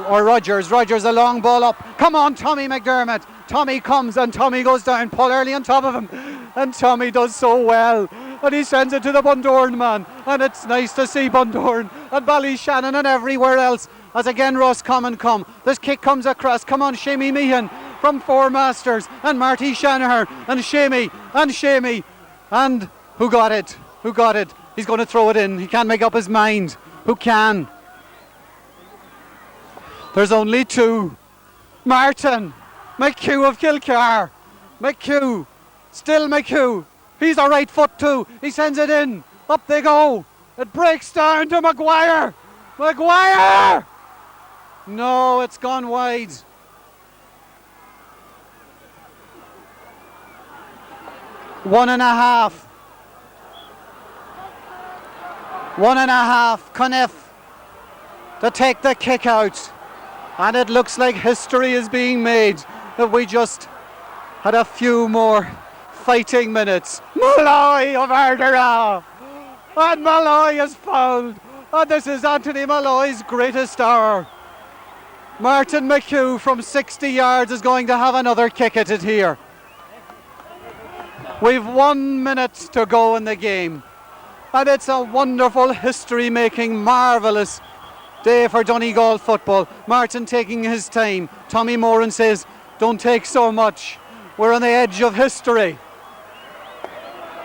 or Rogers. Rogers, a long ball up. Come on, Tommy McDermott. Tommy comes and Tommy goes down. Paul Early on top of him. And Tommy does so well. And he sends it to the Bundoran man. And it's nice to see Bundoran and Ballyshannon and everywhere else. As again Roscommon come. This kick comes across. Come on, Seamie Meehan from 4 Masters. And Marty Shanahan. And Seamie. And who got it? Who got it? He's going to throw it in. He can't make up his mind. Who can? There's only 2. Martin McHugh of Kilcar. McHugh. Still McHugh. He's a right foot too. He sends it in. Up they go. It breaks down to Maguire. Maguire! No, it's gone wide. One and a half. Cunniff to take the kick out. And it looks like history is being made. If we just had a few more fighting minutes. Malloy of Ardara. And Malloy is fouled. And this is Anthony Malloy's greatest hour. Martin McHugh from 60 yards is going to have another kick at it here. We've 1 minute to go in the game. And it's a wonderful, history-making, marvellous day for Donegal football. Martin taking his time. Tommy Moran says, don't take so much. We're on the edge of history.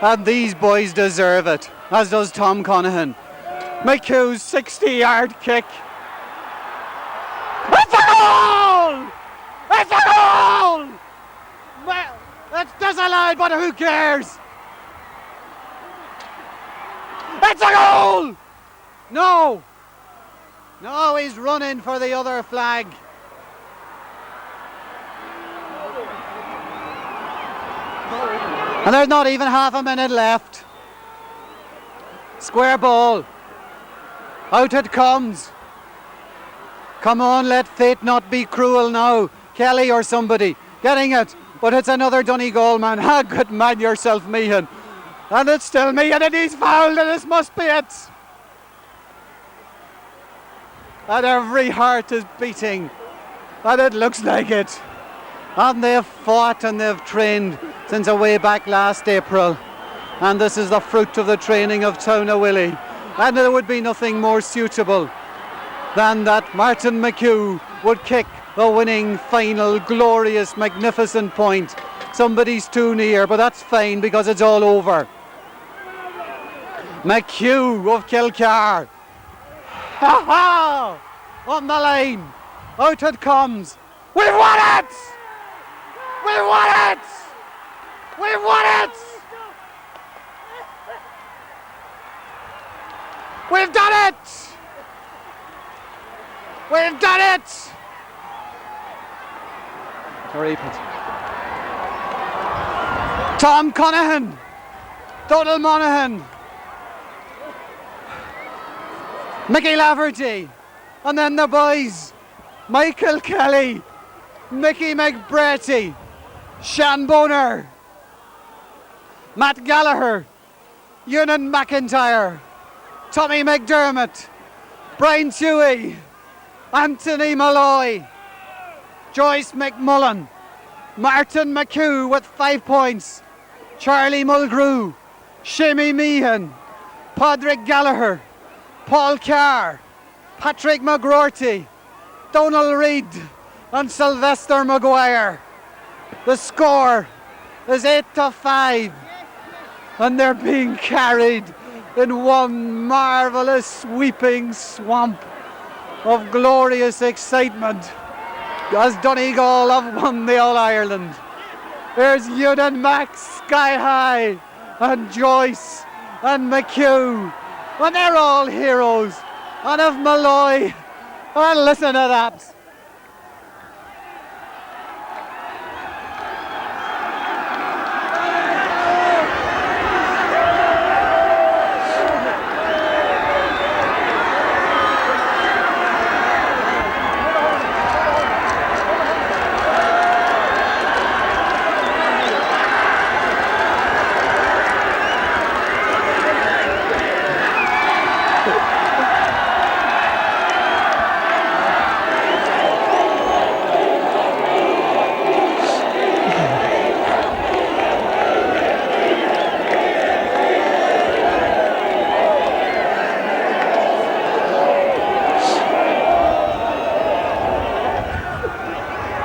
And these boys deserve it, as does Tom Conahan. McHugh's 60-yard kick. It's a goal! It's a goal! Well, it's disallowed, but who cares? It's a goal! No! No, he's running for the other flag. And there's not even half a minute left. Square ball. Out it comes. Come on, let fate not be cruel now. Kelly or somebody getting it. But it's another Donegal man. Ah, good man yourself, Meehan. And it's still Meehan, and he's fouled, and this must be it. And every heart is beating. And it looks like it. And they've fought and they've trained since way back last April. And this is the fruit of the training of Towna Willie. And there would be nothing more suitable than that Martin McHugh would kick the winning final glorious magnificent point. Somebody's too near, but that's fine because it's all over. McHugh of Kilcar. Ha ha! On the line. Out it comes. We've won it! We've won it! We've won it! We've done it! We've done it! Tom Conahan, Donald Monaghan, Mickey Laverty, and then the boys, Michael Kelly, Mickey McBratty, Sean Boner, Matt Gallagher, Ewan McIntyre, Tommy McDermott, Brian Tuohy, Anthony Malloy, Joyce McMullen, Martin McHugh with 5 points, Charlie Mulgrew, Shimmy Meehan, Padraig Gallagher, Paul Carr, Patrick McGroarty, Donald Reid and Sylvester Maguire. The score is 8-5 and they're being carried in one marvellous sweeping swamp of glorious excitement as Donegal have won the All-Ireland. There's Ewan Max sky high and Joyce and McHugh and they're all heroes. And of Malloy, and listen to that.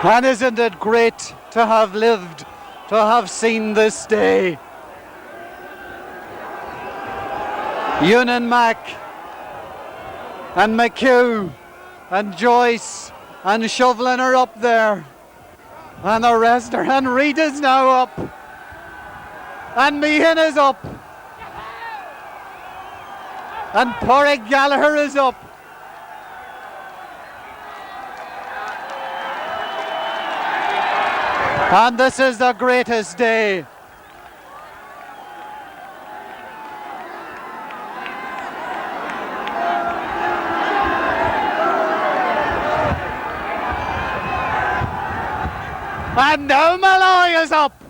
And isn't it great to have lived, to have seen this day? Ewan Mac and McHugh and Joyce and Shovlin are up there. And the rest are, and Reid is now up. And Meehan is up. And Padraig Gallagher is up. And this is the greatest day. And now Malloy is up.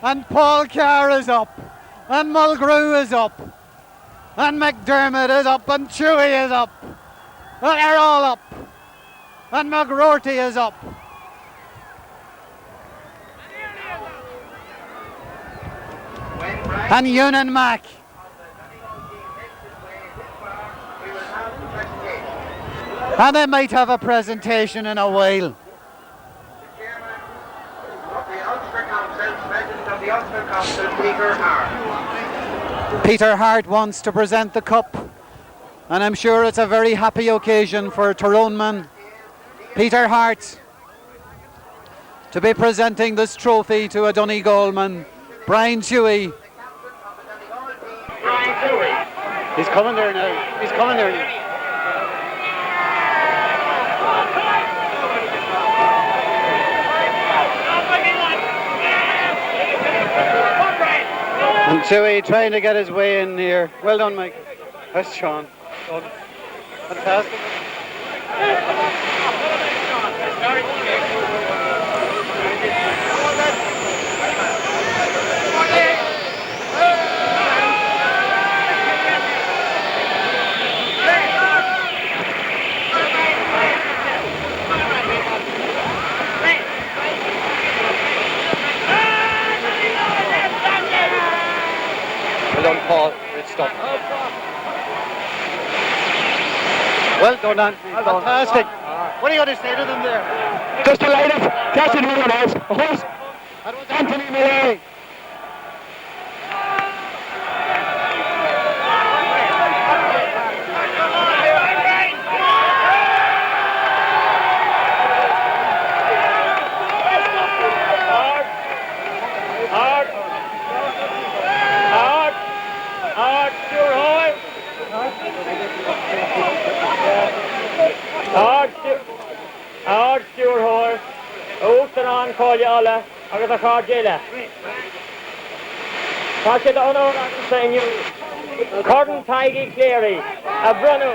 And Paul Carr is up. And Mulgrew is up. And McDermott is up. And Chewy is up. They're all up. And McRorty is up. And Ewan Mack. And they might have a presentation in a while. Peter Hart wants to present the cup, and I'm sure it's a very happy occasion for Tyroneman Peter Hart to be presenting this trophy to a Donegal man, Brian Chewy. He's coming there now. He's coming there now. And Chewy trying to get his way in here. Well done, Mike. That's Sean. Done. Fantastic. Well done, Paul. Great stuff. Well done, Anthony. Fantastic. What are you going to say to them there? Just delighted. That's it, who it is. That was Anthony Millay. Hard Stuart Hoare, Osteran Colliala, agus a Cardjela. Pasha the honor of saying you, Cordon Tiggy Cleary, a Bruno.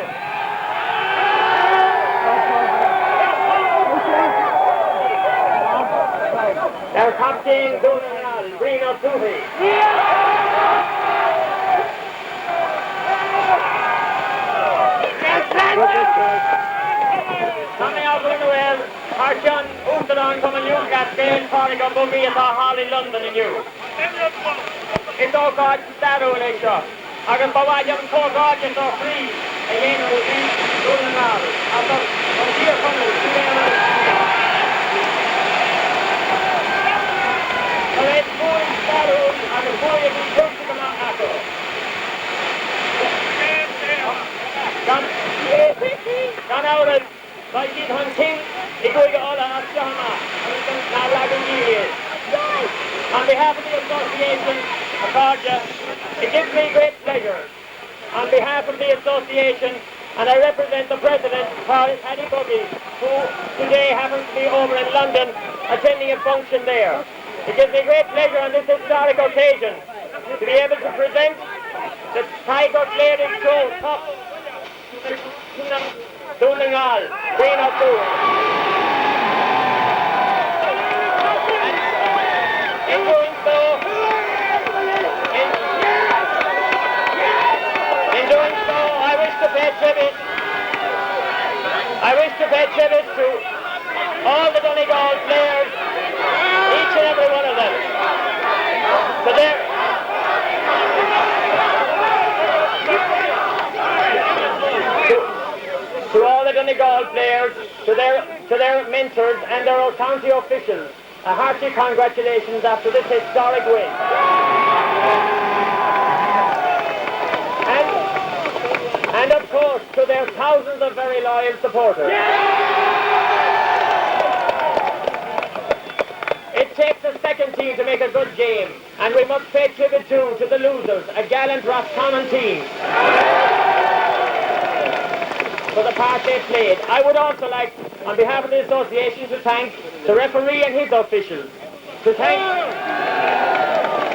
Their captain, Donegals, bring up to me. Coming out of the well, Archon, Osteran, come and you got Dale, CARRICK-ON-SHANNON at the hall in London and you. It's all God, Staro, Electra. I can provide them for God, it's all free. Again, we'll be doing now. After, I'm here from you. So let's go in Staro, and before you can come to the Mount Gone out of like it hunting, it goes to all the Ashama, and like a year. On behalf of the association of Carja, it gives me great pleasure. On behalf of the association, and I represent the president, Paddy Buggy, who today happens to be over in London attending a function there. It gives me great pleasure on this historic occasion to be able to present the Tiger Ladies Show Cup Donegals, Queen of Two. In doing so, I wish to pay tribute to all the Donegal players, each and every one of them. To all the Donegal players, to their mentors and their county officials, a hearty congratulations after this historic win. And of course, to their thousands of very loyal supporters. It takes a second team to make a good game, and we must pay tribute to the losers, a gallant Roscommon team, for the part they played. I would also like, on behalf of the association, to thank the referee and his officials, to thank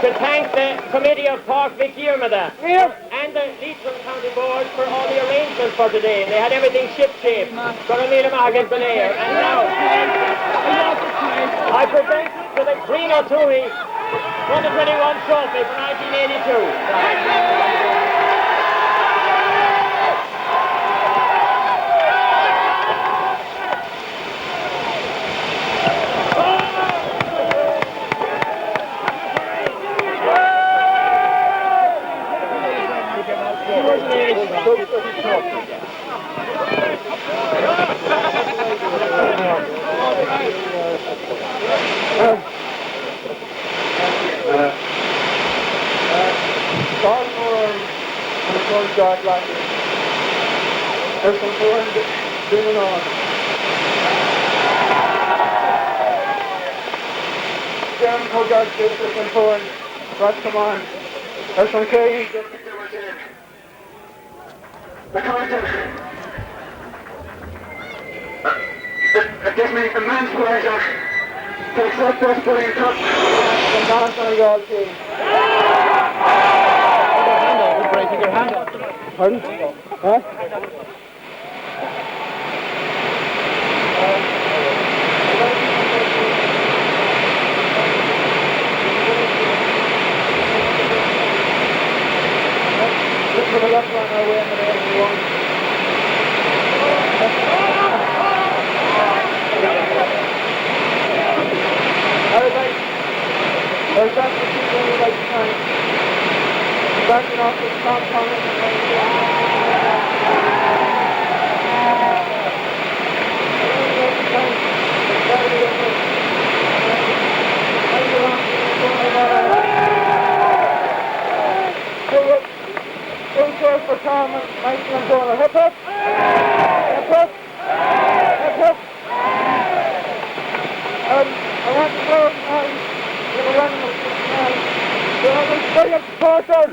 the committee of Park Vic Yermada and the Leitrim County Board for all the arrangements for today. They had everything ship-shape. And now I present to the Green O'Toole Won the 21 trophy for 1982. God like it. There's some foreign doing on. Down, oh God, there's some foreign. Roscommon. There's some K. The content. It gives me immense pleasure to accept this brilliant cup from Donegal's team. Breaking your hand off. Pardon? Huh? Look for the left one our way in the one. Everybody, there's that for people who like to time. Backing off the top comment and for Tom and Michael and Donna. Hip hip! Hip hip! Hip hip! I want to go now. Give a run of applause. Brilliant supporters!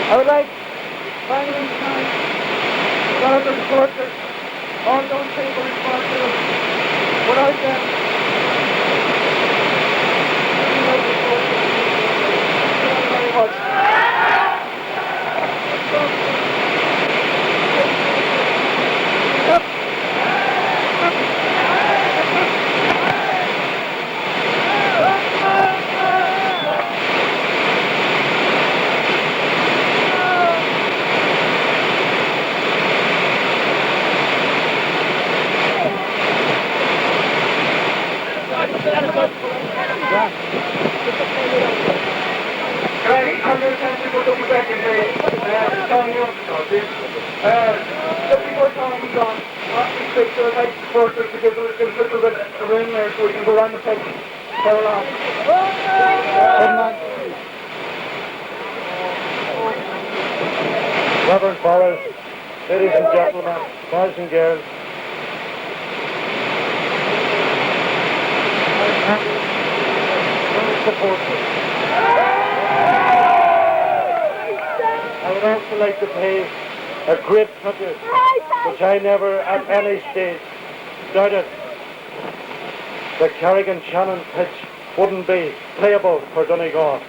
I would like finally to thank all of the supporters, all those people responsible. Without them, thank you very much. Just before Tom comes on, I'd like supporters to give a little bit of ring there so we can go around the pitch. Carry on. Reverend Fathers, ladies and gentlemen, boys and girls, supporters. I would also like to pay a great tribute, which I never at any stage doubted that Carrick-On-Shannon pitch wouldn't be playable for Donegal.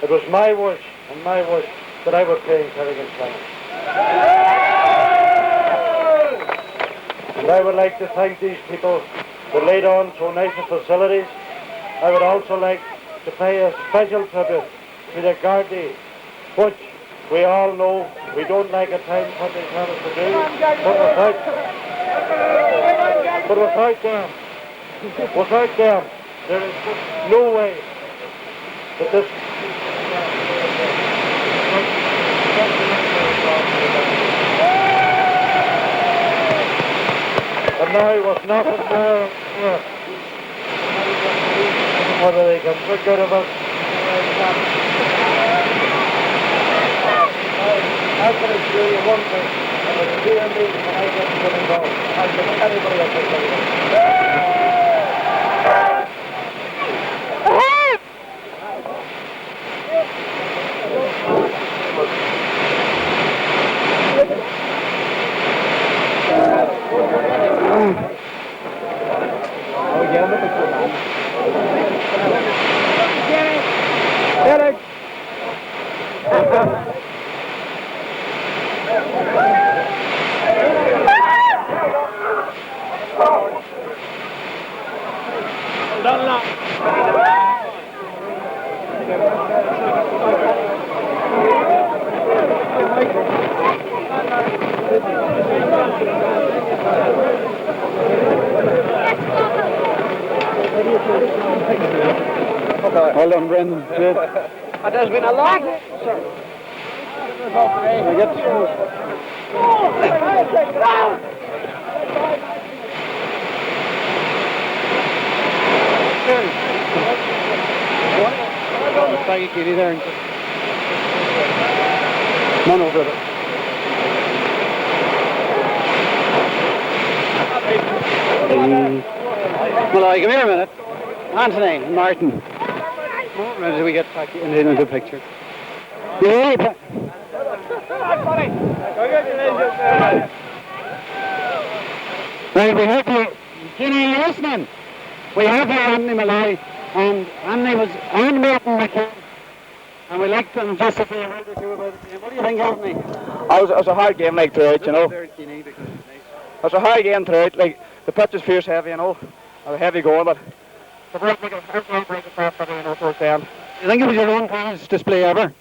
It was my wish and my wish that I would play in Carrick-On-Shannon. And I would like to thank these people that laid on so nice facilities. I would also like to pay a special tribute to the Gardaí, which we all know we don't like at times what they tell us to do, but without them, there is no way that this... And now it was nothing more whether they can look out of us. I can assure you one thing, and it's clear me when I get to Donegal, I think anybody else will tell you. Well done, Brendan. Good. It has been a long sir. I get Thank you, Kitty, there. Come on over there. Well, come here a minute. Anthony and Martin. What minute do we get back into the picture? Yeah. Right, we have here, Kenny, are you listening? We have here Anthony Malloy, and Anthony was on Martin McCann, and we liked him just a few word or two about the game. What do you think, Anthony? It was a hard game like throughout, you know. It was a hard game throughout, like the pitch is fierce heavy, you know. It was heavy going, but the break towards the end. You think it was your own best display ever?